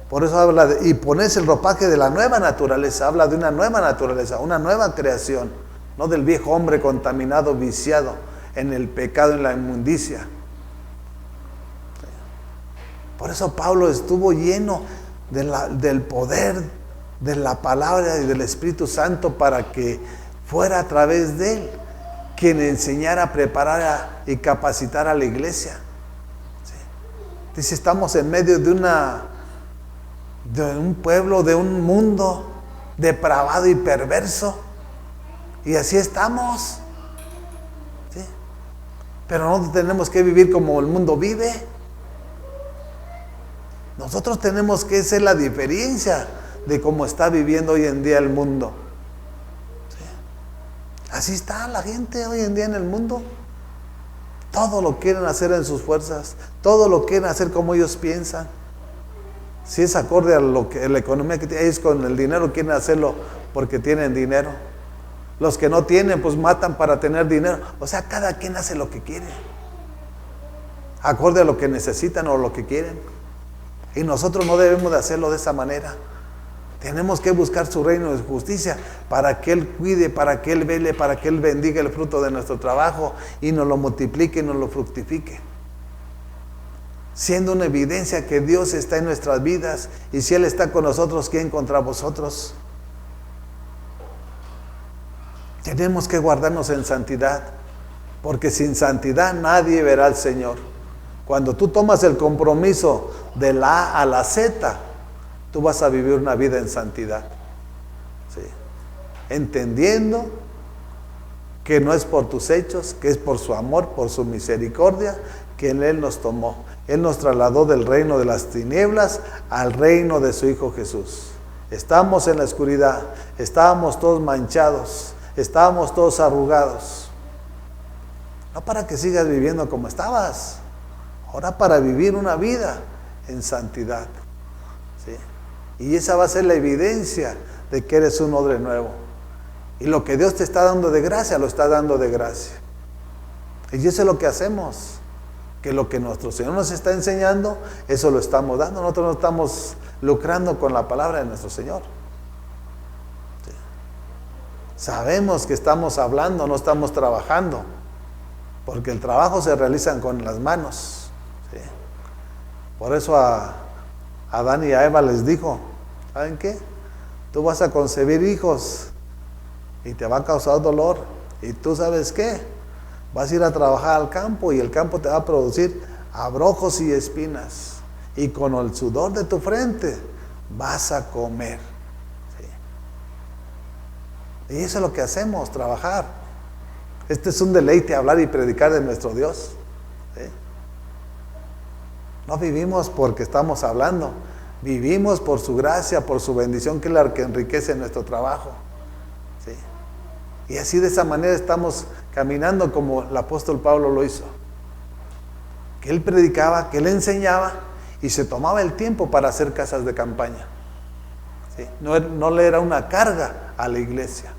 Por eso habla de, y ponerse el ropaje de la nueva naturaleza, habla de una nueva naturaleza, una nueva creación. No del viejo hombre contaminado, viciado en el pecado, en la inmundicia. Por eso Pablo estuvo lleno del poder de la palabra y del Espíritu Santo para que fuera a través de él quien enseñara, preparara y capacitara a la iglesia. ¿Sí? Dice, estamos en medio de un pueblo, de un mundo depravado y perverso. Y así estamos. ¿Sí? Pero nosotros tenemos que vivir como el mundo vive. Nosotros tenemos que ser la diferencia de cómo está viviendo hoy en día el mundo. ¿Sí? Así está la gente hoy en día en el mundo. Todo lo quieren hacer en sus fuerzas. Todo lo quieren hacer como ellos piensan. Si es acorde a lo que la economía que tienen, ellos con el dinero quieren hacerlo porque tienen dinero. Los que no tienen, pues matan para tener dinero. O sea, cada quien hace lo que quiere. Acorde a lo que necesitan o lo que quieren. Y nosotros no debemos de hacerlo de esa manera. Tenemos que buscar su reino de justicia para que Él cuide, para que Él vele, para que Él bendiga el fruto de nuestro trabajo y nos lo multiplique y nos lo fructifique. Siendo una evidencia que Dios está en nuestras vidas, y si Él está con nosotros, ¿quién contra vosotros? Tenemos que guardarnos en santidad, porque sin santidad nadie verá al Señor. Cuando tú tomas el compromiso de la A a la Z, tú vas a vivir una vida en santidad. ¿Sí? Entendiendo que no es por tus hechos, que es por su amor, por su misericordia, que Él nos tomó. Él nos trasladó del reino de las tinieblas al reino de su Hijo Jesús. Estábamos en la oscuridad, estábamos todos manchados, estábamos todos arrugados. No para que sigas viviendo como estabas, ahora para vivir una vida en santidad. ¿Sí? Y esa va a ser la evidencia de que eres un hombre nuevo. Y lo que Dios te está dando de gracia, lo está dando de gracia. Y eso es lo que hacemos. Que lo que nuestro Señor nos está enseñando, eso lo estamos dando. Nosotros no estamos lucrando con la palabra de nuestro Señor. ¿Sí? Sabemos que estamos hablando, no estamos trabajando. Porque el trabajo se realiza con las manos. ¿Sí? Por eso a Adán y a Eva les dijo, ¿saben qué? Tú vas a concebir hijos y te va a causar dolor. ¿Y tú sabes qué? Vas a ir a trabajar al campo y el campo te va a producir abrojos y espinas. Y con el sudor de tu frente vas a comer. ¿Sí? Y eso es lo que hacemos, trabajar. Este es un deleite hablar y predicar de nuestro Dios. ¿Sí? No vivimos porque estamos hablando. Vivimos por su gracia, por su bendición, que es la que enriquece nuestro trabajo. ¿Sí? Y así de esa manera estamos caminando como el apóstol Pablo lo hizo. Que él predicaba, que él enseñaba y se tomaba el tiempo para hacer casas de campaña. ¿Sí? No le era una carga a la iglesia.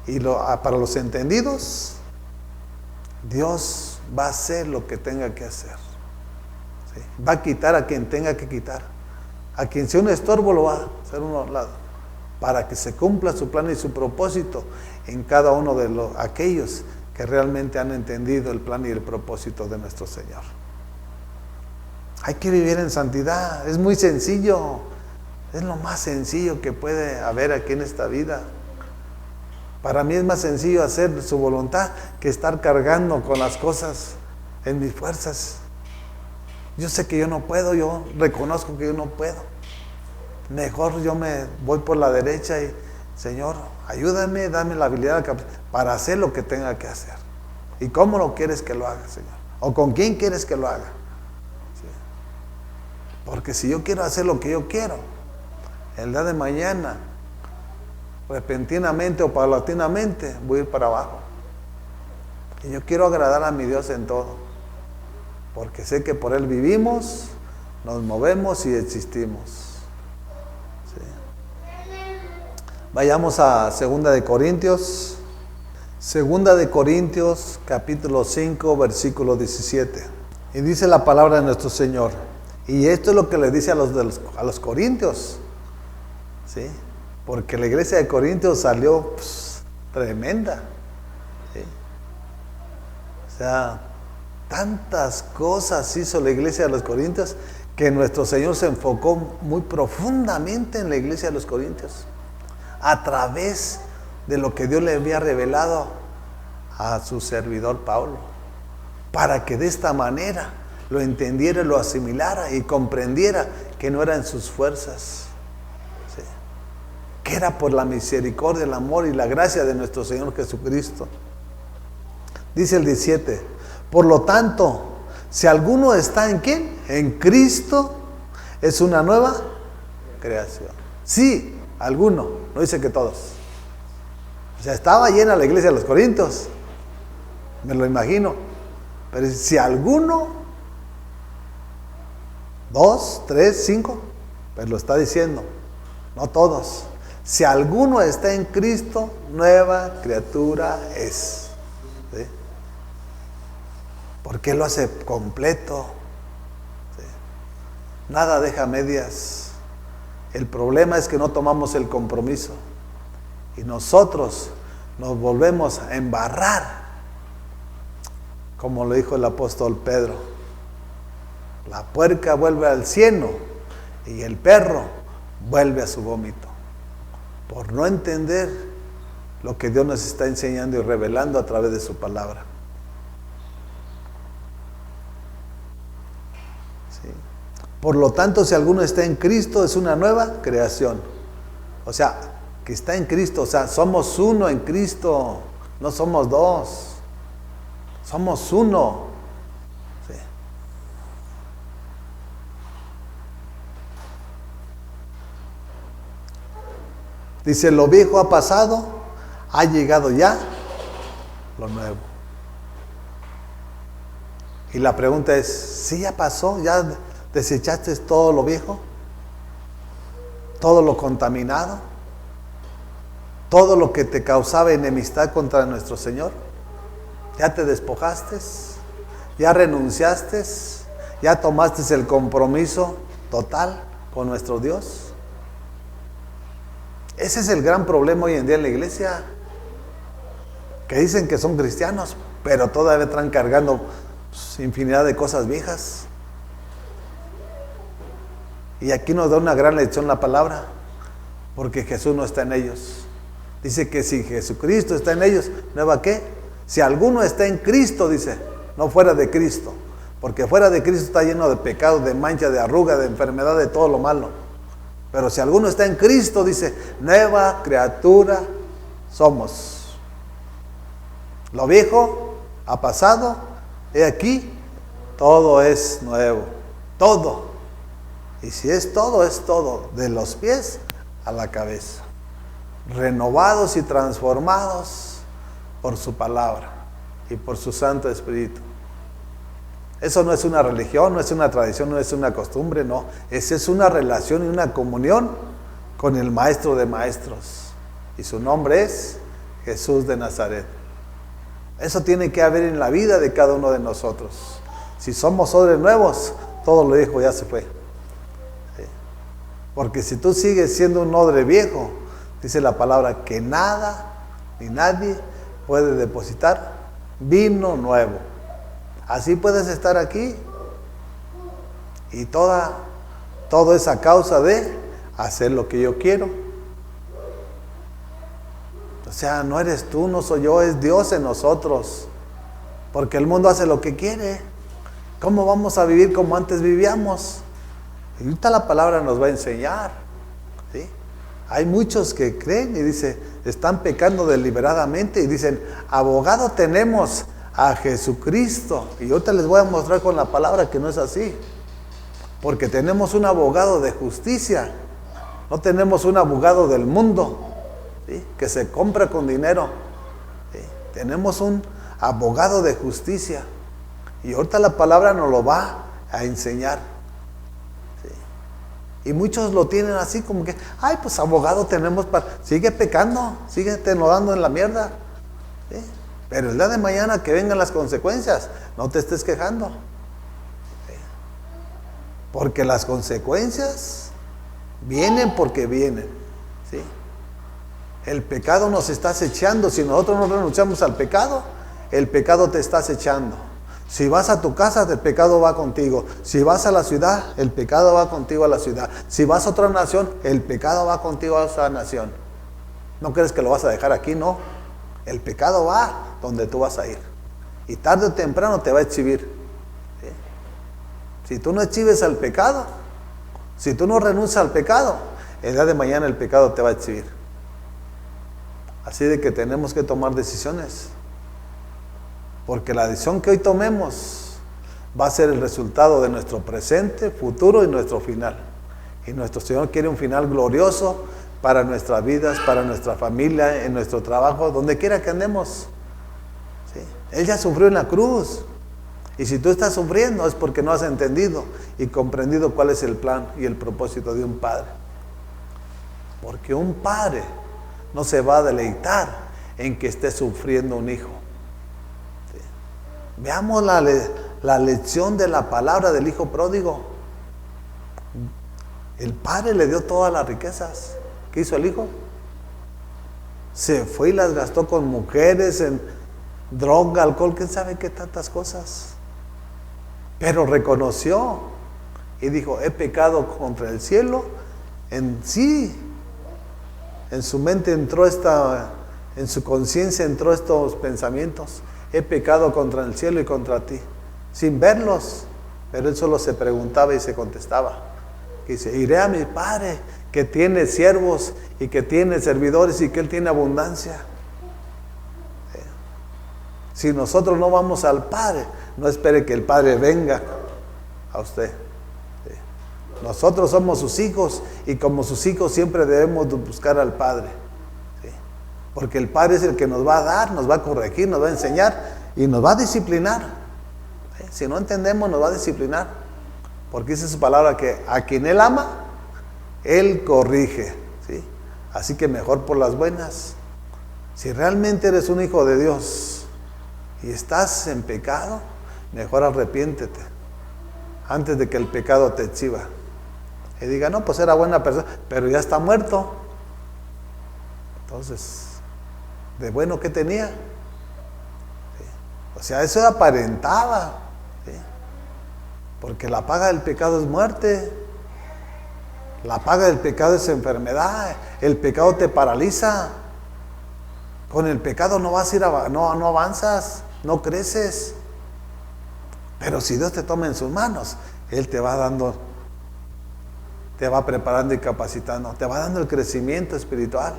Y para los entendidos, Dios va a hacer lo que tenga que hacer. ¿Sí? Va a quitar a quien tenga que quitar. A quien sea un estorbo lo va a hacer uno al lado, para que se cumpla su plan y su propósito en cada uno de aquellos que realmente han entendido el plan y el propósito de nuestro Señor. Hay que vivir en santidad, es muy sencillo, es lo más sencillo que puede haber aquí en esta vida. Para mí es más sencillo hacer su voluntad que estar cargando con las cosas en mis fuerzas. Yo sé que yo no puedo, yo reconozco que yo no puedo. Mejor yo me voy por la derecha y, Señor, ayúdame, dame la habilidad para hacer lo que tenga que hacer. ¿Y cómo lo quieres que lo haga, Señor? ¿O con quién quieres que lo haga? ¿Sí? Porque si yo quiero hacer lo que yo quiero, el día de mañana, repentinamente o paulatinamente, voy a ir para abajo. Y yo quiero agradar a mi Dios en todo. Porque sé que por Él vivimos, nos movemos y existimos. Vayamos a 2 de Corintios. 2 de Corintios, capítulo 5, versículo 17. Y dice la palabra de nuestro Señor. Y esto es lo que le dice a los corintios. ¿Sí? Porque la iglesia de Corintios salió tremenda. ¿Sí? O sea, tantas cosas hizo la iglesia de los corintios que nuestro Señor se enfocó muy profundamente en la iglesia de los corintios, a través de lo que Dios le había revelado a su servidor Pablo, para que de esta manera lo entendiera, lo asimilara y comprendiera que no era en sus fuerzas, ¿sí? Que era por la misericordia, el amor y la gracia de nuestro Señor Jesucristo. Dice el 17, por lo tanto, si alguno está en ¿quién? En Cristo, es una nueva creación. Sí, alguno, no dice que todos. O sea, estaba llena la iglesia de los Corintios, me lo imagino. Pero si alguno, 2, 3, 5, pues lo está diciendo, no todos. Si alguno está en Cristo, nueva criatura es. ¿Sí? Porque Él lo hace completo. ¿Sí? Nada deja medias. El problema es que no tomamos el compromiso. Y nosotros nos volvemos a embarrar. Como lo dijo el apóstol Pedro. La puerca vuelve al cieno y el perro vuelve a su vómito. Por no entender lo que Dios nos está enseñando y revelando a través de su palabra. ¿Sí? Por lo tanto, si alguno está en Cristo, es una nueva creación. O sea, que está en Cristo, o sea, somos uno en Cristo, no somos dos. Somos uno. Sí. Dice, lo viejo ha pasado, ha llegado ya lo nuevo. Y la pregunta es, ¿sí ya pasó? ¿Ya desechaste todo lo viejo? ¿Todo lo contaminado? ¿Todo lo que te causaba enemistad contra nuestro Señor? ¿Ya te despojaste? ¿Ya renunciaste? ¿Ya tomaste el compromiso total con nuestro Dios? Ese es el gran problema hoy en día en la iglesia. Que dicen que son cristianos, pero todavía están cargando infinidad de cosas viejas. Y aquí nos da una gran lección la palabra, porque Jesús no está en ellos. Dice que si Jesucristo está en ellos, ¿nueva qué? Si alguno está en Cristo, dice, no fuera de Cristo. Porque fuera de Cristo está lleno de pecado, de mancha, de arruga, de enfermedad, de todo lo malo. Pero si alguno está en Cristo, dice, nueva criatura somos. Lo viejo ha pasado, he aquí, todo es nuevo. Todo. Y si es todo, de los pies a la cabeza. Renovados y transformados por su palabra y por su Santo Espíritu. Eso no es una religión, no es una tradición, no es una costumbre, no. Esa es una relación y una comunión con el Maestro de Maestros. Y su nombre es Jesús de Nazaret. Eso tiene que haber en la vida de cada uno de nosotros. Si somos odres nuevos, todo lo viejo ya se fue. ¿Sí? Porque si tú sigues siendo un odre viejo, dice la palabra que nada ni nadie puede depositar vino nuevo. Así puedes estar aquí y todo es a causa de hacer lo que yo quiero. O sea, no eres tú, no soy yo, es Dios en nosotros. Porque el mundo hace lo que quiere. ¿Cómo vamos a vivir como antes vivíamos? Y ahorita la palabra nos va a enseñar. ¿Sí? Hay muchos que creen y dice, están pecando deliberadamente y dicen, abogado tenemos a Jesucristo. Y ahorita les voy a mostrar con la palabra que no es así. Porque tenemos un abogado de justicia. No tenemos un abogado del mundo, ¿sí? Que se compra con dinero. ¿Sí? Tenemos un abogado de justicia. Y ahorita la palabra nos lo va a enseñar. ¿Sí? Y muchos lo tienen así como que, ay, pues abogado tenemos para... Sigue pecando, sigue te dando en la mierda. ¿Sí? Pero el día de mañana que vengan las consecuencias, no te estés quejando. ¿Sí? Porque las consecuencias vienen porque vienen. ¿Sí? El pecado nos está acechando. Si nosotros no renunciamos al pecado, el pecado te está acechando. Si vas a tu casa, el pecado va contigo. Si vas a la ciudad, el pecado va contigo a la ciudad. Si vas a otra nación, el pecado va contigo a esa nación. ¿No crees que lo vas a dejar aquí? No. El pecado va donde tú vas a ir. Y tarde o temprano te va a exhibir. ¿Sí? Si tú no exhibes al pecado, si tú no renuncias al pecado, el día de mañana el pecado te va a exhibir. Así de que tenemos que tomar decisiones. Porque la decisión que hoy tomemos va a ser el resultado de nuestro presente, futuro y nuestro final. Y nuestro Señor quiere un final glorioso para nuestras vidas, para nuestra familia, en nuestro trabajo, donde quiera que andemos. ¿Sí? Él ya sufrió en la cruz. Y si tú estás sufriendo es porque no has entendido y comprendido cuál es el plan y el propósito de un padre. Porque un padre no se va a deleitar en que esté sufriendo un hijo. Veamos la lección de la palabra del hijo pródigo. El padre le dio todas las riquezas. ¿Qué hizo el hijo? Se fue y las gastó con mujeres, en droga, alcohol, quién sabe qué tantas cosas. Pero reconoció y dijo, he pecado contra el cielo. En su mente entró en su conciencia entró estos pensamientos. He pecado contra el cielo y contra ti. Sin verlos, pero él solo se preguntaba y se contestaba. Dice, iré a mi padre, que tiene siervos y que tiene servidores y que él tiene abundancia. Si nosotros no vamos al Padre, no espere que el Padre venga a usted. Nosotros somos sus hijos y como sus hijos siempre debemos buscar al Padre. Porque el Padre es el que nos va a dar, nos va a corregir, nos va a enseñar y nos va a disciplinar. Si no entendemos, nos va a disciplinar. Porque dice su palabra que a quien Él ama, Él corrige. ¿Sí? Así que mejor por las buenas. Si realmente eres un hijo de Dios y estás en pecado, mejor arrepiéntete antes de que el pecado te exhiba. Y diga, no, pues era buena persona, pero ya está muerto. Entonces, ¿de bueno qué tenía? ¿Sí? O sea, eso aparentaba. ¿Sí? Porque la paga del pecado es muerte. La paga del pecado es enfermedad. El pecado te paraliza. Con el pecado no vas a ir no avanzas, no creces. Pero si Dios te toma en sus manos, Él te va dando, te va preparando y capacitando, te va dando el crecimiento espiritual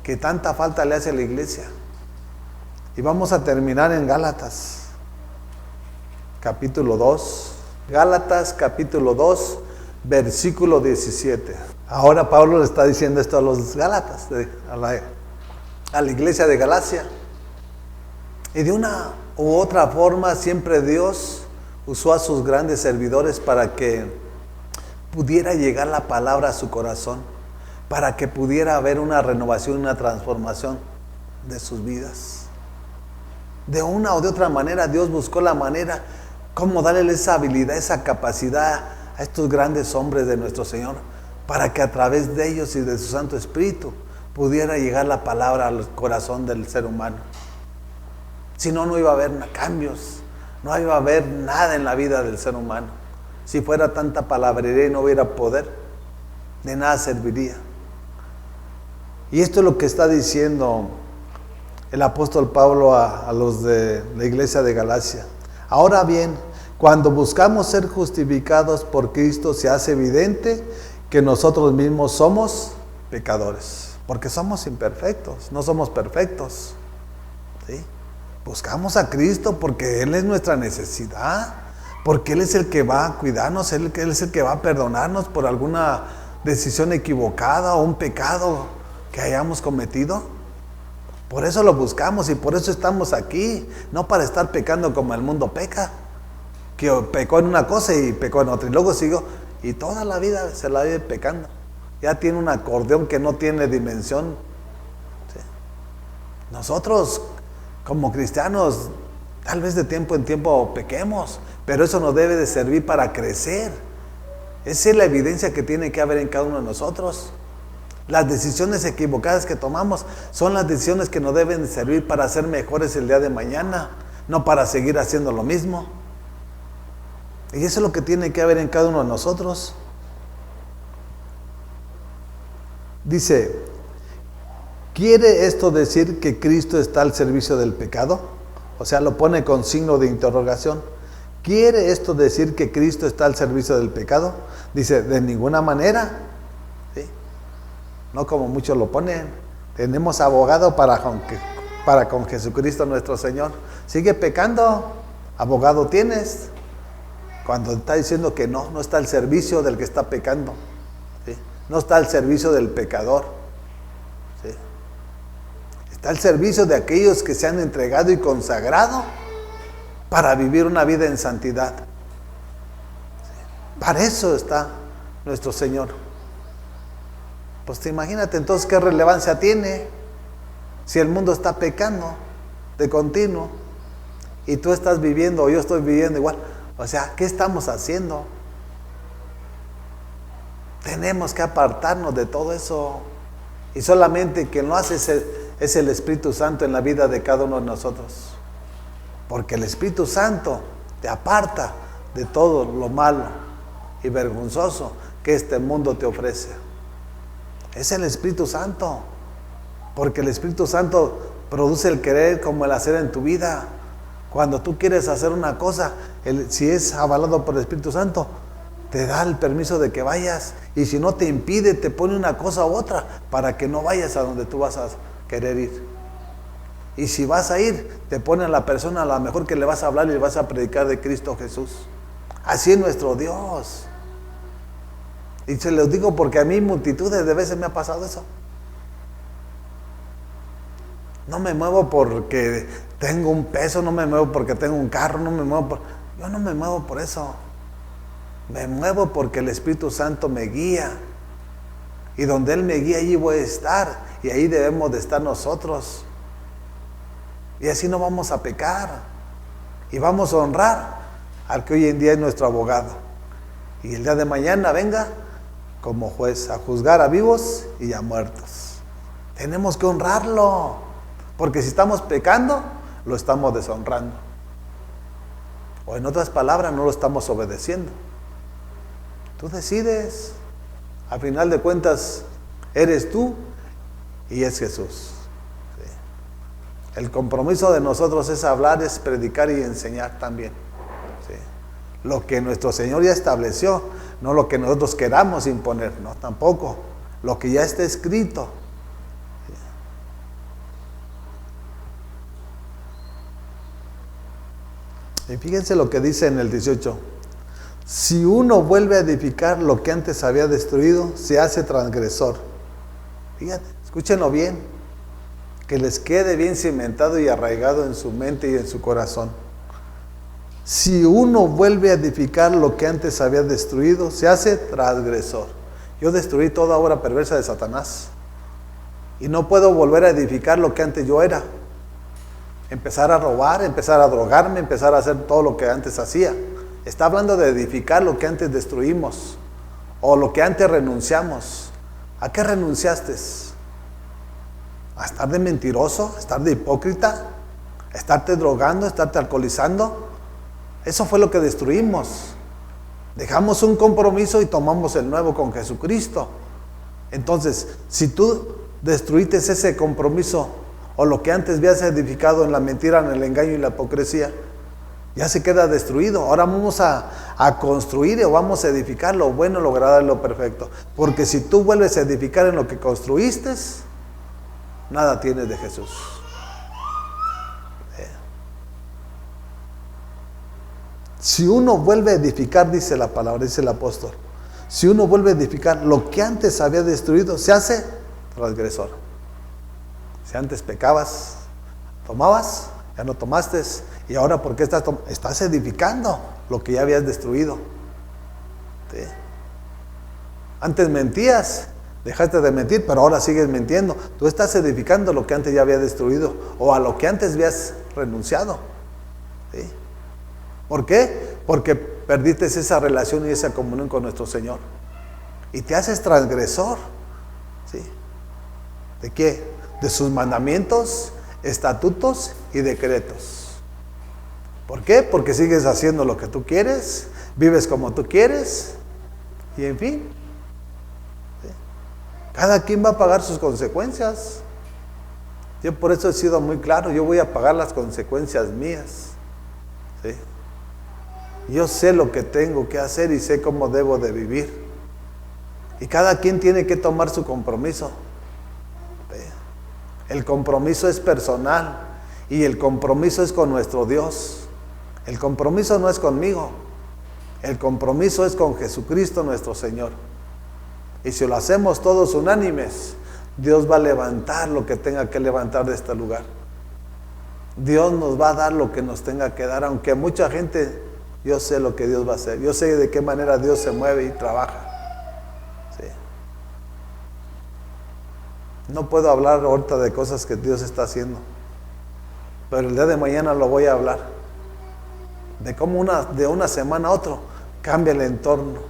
que tanta falta le hace a la iglesia. Y vamos a terminar en Gálatas, capítulo 2. Gálatas, capítulo 2, versículo 17. Ahora Pablo le está diciendo esto a los Gálatas, a la iglesia de Galacia. Y de una u otra forma siempre Dios usó a sus grandes servidores para que pudiera llegar la palabra a su corazón, para que pudiera haber una renovación, una transformación de sus vidas. De una o de otra manera Dios buscó la manera cómo darle esa habilidad, esa capacidad a estos grandes hombres de nuestro Señor, para que a través de ellos y de su Santo Espíritu pudiera llegar la palabra al corazón del ser humano. Si no, no iba a haber cambios, no iba a haber nada en la vida del ser humano. Si fuera tanta palabrería y no hubiera poder, de nada serviría. Y esto es lo que está diciendo el apóstol Pablo a los de la iglesia de Galacia. Ahora bien, cuando buscamos ser justificados por Cristo, se hace evidente que nosotros mismos somos pecadores. Porque somos imperfectos, no somos perfectos. ¿Sí? Buscamos a Cristo porque Él es nuestra necesidad, porque Él es el que va a cuidarnos, Él es el que va a perdonarnos por alguna decisión equivocada o un pecado que hayamos cometido. Por eso lo buscamos y por eso estamos aquí, no para estar pecando como el mundo peca, que pecó en una cosa y pecó en otra y luego siguió y toda la vida se la vive pecando. Ya tiene un acordeón que no tiene dimensión. ¿Sí? Nosotros como cristianos tal vez de tiempo en tiempo pequemos, pero eso nos debe de servir para crecer. Esa es la evidencia que tiene que haber en cada uno de nosotros. Las decisiones equivocadas que tomamos son las decisiones que nos deben de servir para ser mejores el día de mañana, no para seguir haciendo lo mismo. Y eso es lo que tiene que haber en cada uno de nosotros. Dice, ¿quiere esto decir que Cristo está al servicio del pecado? O sea, lo pone con signo de interrogación. ¿Quiere esto decir que Cristo está al servicio del pecado? Dice, de ninguna manera. ¿Sí? No como muchos lo ponen. Tenemos abogado para con Jesucristo nuestro Señor. Sigue pecando, abogado tienes. Cuando está diciendo que no está al servicio del que está pecando. ¿Sí? No está al servicio del pecador. ¿Sí? Está al servicio de aquellos que se han entregado y consagrado para vivir una vida en santidad. ¿Sí? Para eso está nuestro Señor. Pues te imagínate entonces qué relevancia tiene si el mundo está pecando de continuo y tú estás viviendo o yo estoy viviendo igual. O sea, ¿qué estamos haciendo? Tenemos que apartarnos de todo eso. Y solamente quien lo hace es el Espíritu Santo en la vida de cada uno de nosotros. Porque el Espíritu Santo te aparta de todo lo malo y vergonzoso que este mundo te ofrece. Es el Espíritu Santo. Porque el Espíritu Santo produce el querer como el hacer en tu vida. Cuando tú quieres hacer una cosa, si es avalado por el Espíritu Santo, te da el permiso de que vayas. Y si no te impide, te pone una cosa u otra para que no vayas a donde tú vas a querer ir. Y si vas a ir, te pone a la persona a la mejor que le vas a hablar y le vas a predicar de Cristo Jesús. Así es nuestro Dios. Y se los digo porque a mí multitudes de veces me ha pasado eso. No me muevo porque tengo un peso, no me muevo porque tengo un carro, yo no me muevo por eso. Me muevo porque el Espíritu Santo me guía. Y donde Él me guía, allí voy a estar. Y ahí debemos de estar nosotros. Y así no vamos a pecar. Y vamos a honrar al que hoy en día es nuestro abogado. Y el día de mañana venga como juez a juzgar a vivos y a muertos. Tenemos que honrarlo. Porque si estamos pecando, lo estamos deshonrando. O en otras palabras, no lo estamos obedeciendo. Tú decides. A final de cuentas, eres tú y es Jesús. ¿Sí? El compromiso de nosotros es hablar, es predicar y enseñar también. ¿Sí? Lo que nuestro Señor ya estableció, no lo que nosotros queramos imponer, no, tampoco. Lo que ya está escrito. ¿Sí? Y fíjense lo que dice en el 18. Si uno vuelve a edificar lo que antes había destruido, se hace transgresor. Fíjate, escúchenlo bien, que les quede bien cimentado y arraigado en su mente y en su corazón. Si uno vuelve a edificar lo que antes había destruido, se hace transgresor. Yo destruí toda obra perversa de Satanás y no puedo volver a edificar lo que antes yo era. Empezar a robar, empezar a drogarme, empezar a hacer todo lo que antes hacía. Está hablando de edificar lo que antes destruimos o lo que antes renunciamos. ¿A qué renunciaste? ¿A estar de mentiroso? ¿A estar de hipócrita? ¿A estarte drogando? ¿A estarte alcoholizando? Eso fue lo que destruimos. Dejamos un compromiso y tomamos el nuevo con Jesucristo. Entonces, si tú destruiste ese compromiso o lo que antes habías edificado en la mentira, en el engaño y la hipocresía, ya se queda destruido. Ahora vamos a construir o vamos a edificar lo bueno, lo agradable y lo perfecto. Porque si tú vuelves a edificar en lo que construiste, nada tienes de Jesús. Si uno vuelve a edificar, dice la palabra, dice el apóstol, si uno vuelve a edificar lo que antes había destruido, se hace transgresor. Si antes pecabas, tomabas, ya no tomaste. Y ahora, ¿por qué estás edificando lo que ya habías destruido? ¿Sí? Antes mentías, dejaste de mentir, pero ahora sigues mintiendo. Tú estás edificando lo que antes ya habías destruido o a lo que antes habías renunciado. ¿Sí? ¿Por qué? Porque perdiste esa relación y esa comunión con nuestro Señor. Y te haces transgresor. ¿Sí? ¿De qué? De sus mandamientos, estatutos y decretos. ¿Por qué? Porque sigues haciendo lo que tú quieres, vives como tú quieres y en fin. ¿Sí? Cada quien va a pagar sus consecuencias. Yo por eso he sido muy claro, yo voy a pagar las consecuencias mías. ¿Sí? Yo sé lo que tengo que hacer y sé cómo debo de vivir. Y cada quien tiene que tomar su compromiso. ¿Sí? El compromiso es personal y el compromiso es con nuestro Dios. El compromiso no es conmigo, el compromiso es con Jesucristo nuestro Señor. Y si lo hacemos todos unánimes, Dios va a levantar lo que tenga que levantar de este lugar. Dios nos va a dar lo que nos tenga que dar, aunque mucha gente, yo sé lo que Dios va a hacer, yo sé de qué manera Dios se mueve y trabaja. ¿Sí? No puedo hablar ahorita de cosas que Dios está haciendo, pero el día de mañana lo voy a hablar. De cómo de una semana a otra cambia el entorno,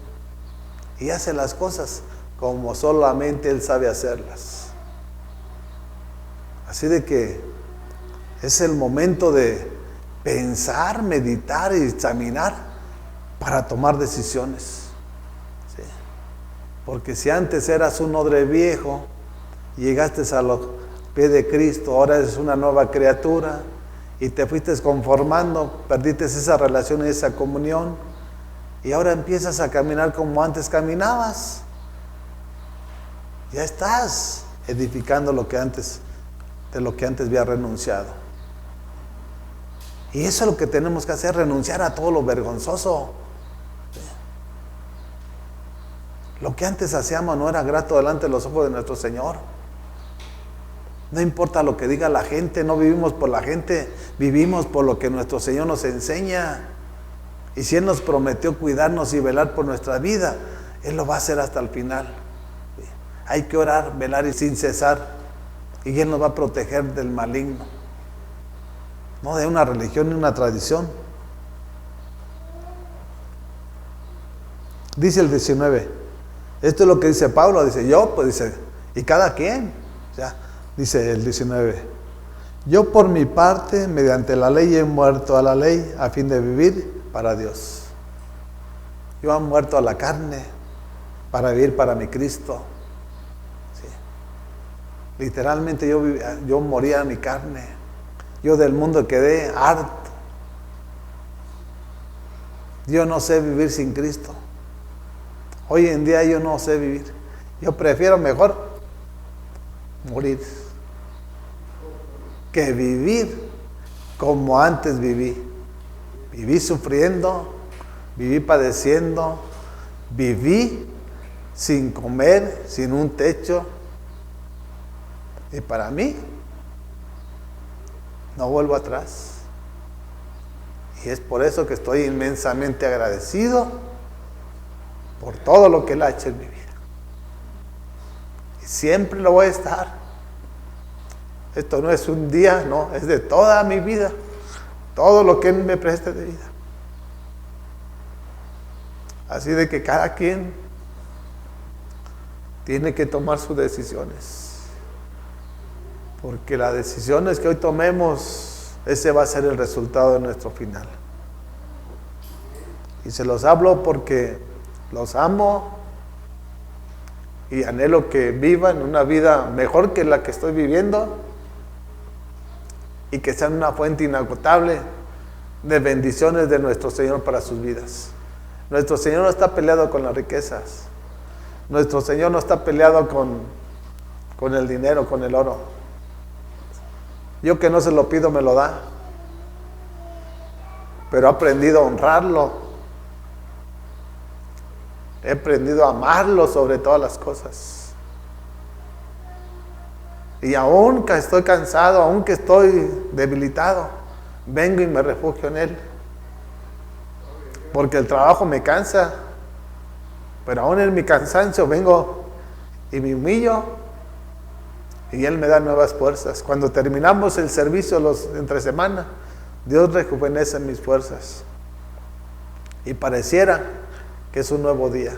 y hace las cosas como solamente Él sabe hacerlas. Así de que es el momento de pensar, meditar y examinar para tomar decisiones. ¿Sí? Porque si antes eras un odre viejo, llegaste a los pies de Cristo, ahora eres una nueva criatura y te fuiste conformando, perdiste esa relación y esa comunión y ahora empiezas a caminar como antes caminabas. Ya estás edificando de lo que antes había renunciado. Y eso es lo que tenemos que hacer, renunciar a todo lo vergonzoso. Lo que antes hacíamos no era grato delante de los ojos de nuestro Señor. No importa lo que diga la gente, no vivimos por la gente, vivimos por lo que nuestro Señor nos enseña. Y si Él nos prometió cuidarnos y velar por nuestra vida, Él lo va a hacer hasta el final. Hay que orar, velar y sin cesar. Y Él nos va a proteger del maligno. No de una religión ni una tradición. Dice el 19. Esto es lo que dice Pablo. Dice yo, pues dice, y cada quien. O sea, dice el 19. Yo por mi parte, mediante la ley he muerto a la ley a fin de vivir para Dios. Yo he muerto a la carne para vivir para mi Cristo. Sí. Literalmente yo moría a mi carne. Yo del mundo quedé harto. Yo no sé vivir sin Cristo. Hoy en día yo no sé vivir. Yo prefiero mejor morir que vivir como antes viví. Viví sufriendo, viví padeciendo, viví sin comer, sin un techo. Y para mí, no vuelvo atrás. Y es por eso que estoy inmensamente agradecido por todo lo que Él ha hecho en mi vida. Y siempre lo voy a estar. Esto no es un día, no, es de toda mi vida. Todo lo que Él me preste de vida. Así de que cada quien tiene que tomar sus decisiones. Porque las decisiones que hoy tomemos, ese va a ser el resultado de nuestro final. Y se los hablo porque los amo y anhelo que vivan una vida mejor que la que estoy viviendo y que sean una fuente inagotable de bendiciones de nuestro Señor para sus vidas. Nuestro Señor no está peleado con las riquezas. Nuestro Señor no está peleado con el dinero, con el oro. Yo que no se lo pido me lo da. Pero he aprendido a honrarlo. He aprendido a amarlo sobre todas las cosas. Y aún que estoy cansado, aún que estoy debilitado, vengo y me refugio en Él. Porque el trabajo me cansa. Pero aún en mi cansancio vengo y me humillo. Y Él me da nuevas fuerzas. Cuando terminamos el servicio entre semana, Dios rejuvenece mis fuerzas. Y pareciera que es un nuevo día.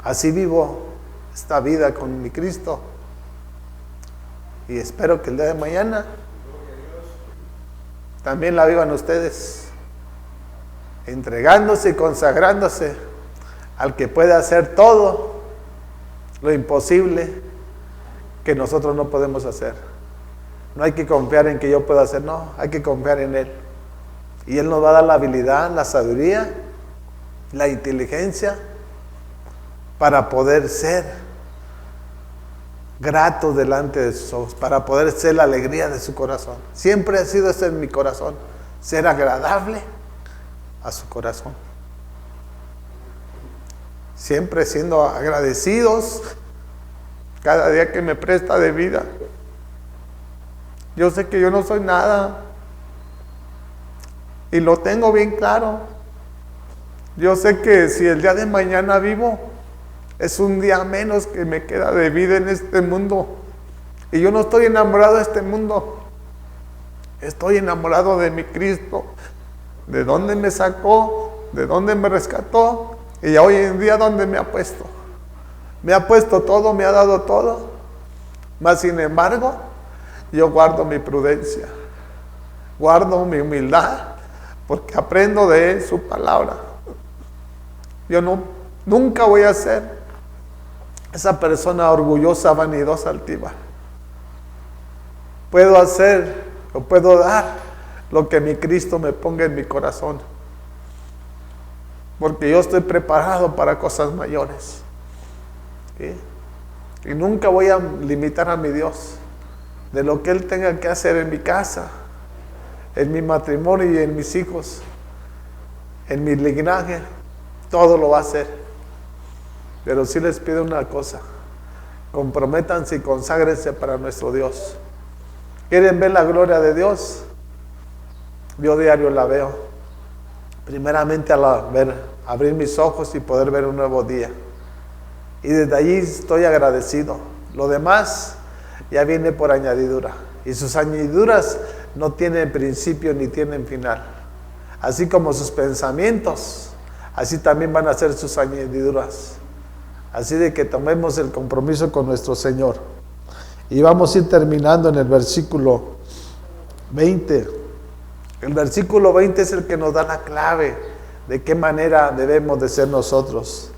Así vivo esta vida con mi Cristo. Y espero que el día de mañana también la vivan ustedes. Entregándose y consagrándose al que puede hacer todo lo imposible que nosotros no podemos hacer. No hay que confiar en que yo pueda hacer, no, hay que confiar en Él. Y Él nos va a dar la habilidad, la sabiduría, la inteligencia para poder ser gratos delante de sus ojos, para poder ser la alegría de su corazón. Siempre ha sido ese en mi corazón, ser agradable a su corazón. Siempre siendo agradecidos cada día que me presta de vida. Yo sé que yo no soy nada y lo tengo bien claro. Yo sé que si el día de mañana vivo, es un día menos que me queda de vida en este mundo. Y yo no estoy enamorado de este mundo. Estoy enamorado de mi Cristo, de dónde me sacó, de dónde me rescató Y hoy en día, ¿dónde me ha puesto? Me ha puesto todo, me ha dado todo. Mas sin embargo, yo guardo mi prudencia, guardo mi humildad, porque aprendo de su palabra. Yo nunca voy a ser esa persona orgullosa, vanidosa, altiva. Puedo hacer o puedo dar lo que mi Cristo me ponga en mi corazón, porque yo estoy preparado para cosas mayores. ¿Sí? Y nunca voy a limitar a mi Dios de lo que Él tenga que hacer en mi casa, en mi matrimonio y en mis hijos, en mi linaje. Todo lo va a hacer. Pero sí les pido una cosa: comprométanse y conságrense para nuestro Dios. ¿Quieren ver la gloria de Dios? Yo diario la veo. Primeramente abrir mis ojos y poder ver un nuevo día. Y desde allí estoy agradecido. Lo demás ya viene por añadidura. Y sus añadiduras no tienen principio ni tienen final. Así como sus pensamientos, así también van a ser sus añadiduras. Así de que tomemos el compromiso con nuestro Señor. Y vamos a ir terminando en el versículo 20. El versículo 20 es el que nos da la clave de qué manera debemos de ser nosotros.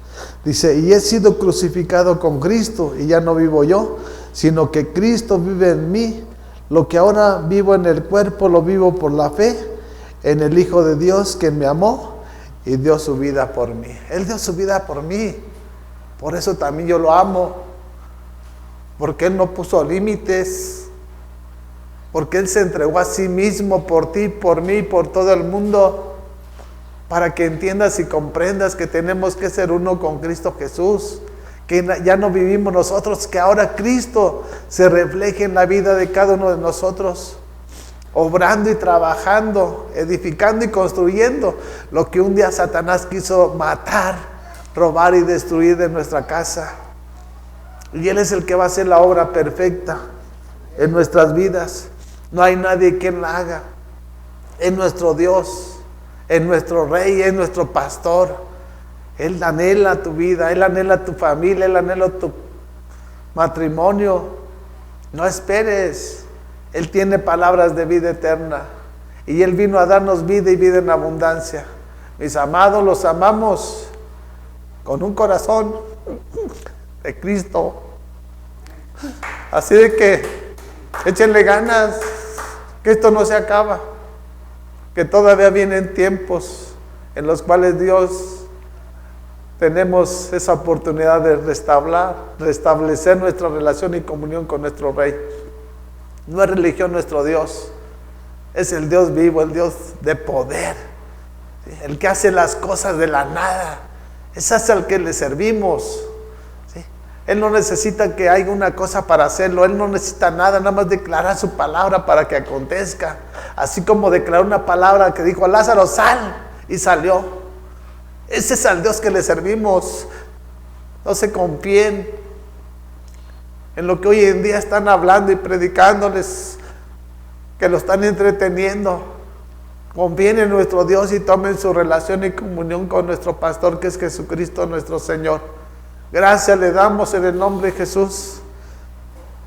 Dice: y he sido crucificado con Cristo, y ya no vivo yo, sino que Cristo vive en mí. Lo que ahora vivo en el cuerpo, lo vivo por la fe en el Hijo de Dios, que me amó y dio su vida por mí. Él dio su vida por mí. Por eso también yo lo amo. Porque Él no puso límites. Porque Él se entregó a sí mismo por ti, por mí, por todo el mundo. Para que entiendas y comprendas que tenemos que ser uno con Cristo Jesús. Que ya no vivimos nosotros, que ahora Cristo se refleje en la vida de cada uno de nosotros. Obrando y trabajando, edificando y construyendo lo que un día Satanás quiso matar, robar y destruir de nuestra casa. Y Él es el que va a hacer la obra perfecta en nuestras vidas. No hay nadie quien la haga. Es nuestro Dios, es nuestro Rey, es nuestro Pastor. Él anhela tu vida, Él anhela tu familia, Él anhela tu matrimonio. No esperes. Él tiene palabras de vida eterna. Y Él vino a darnos vida y vida en abundancia. Mis amados, los amamos con un corazón de Cristo. Así de que échenle ganas, que esto no se acaba, que todavía vienen tiempos en los cuales Dios tenemos esa oportunidad de restablecer nuestra relación y comunión con nuestro Rey. No es religión nuestro Dios, es el Dios vivo, el Dios de poder, ¿sí? El que hace las cosas de la nada. Ese es al que le servimos, ¿sí? Él no necesita que haya una cosa para hacerlo, Él no necesita nada más declarar su palabra para que acontezca. Así como declaró una palabra que dijo a Lázaro: sal, y salió. Ese es al Dios que le servimos. No se confíen en lo que hoy en día están hablando y predicándoles, que lo están entreteniendo. Confíen en nuestro Dios y tomen su relación y comunión con nuestro pastor, que es Jesucristo nuestro Señor. Gracias le damos en el nombre de Jesús.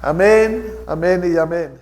Amén, amén y amén.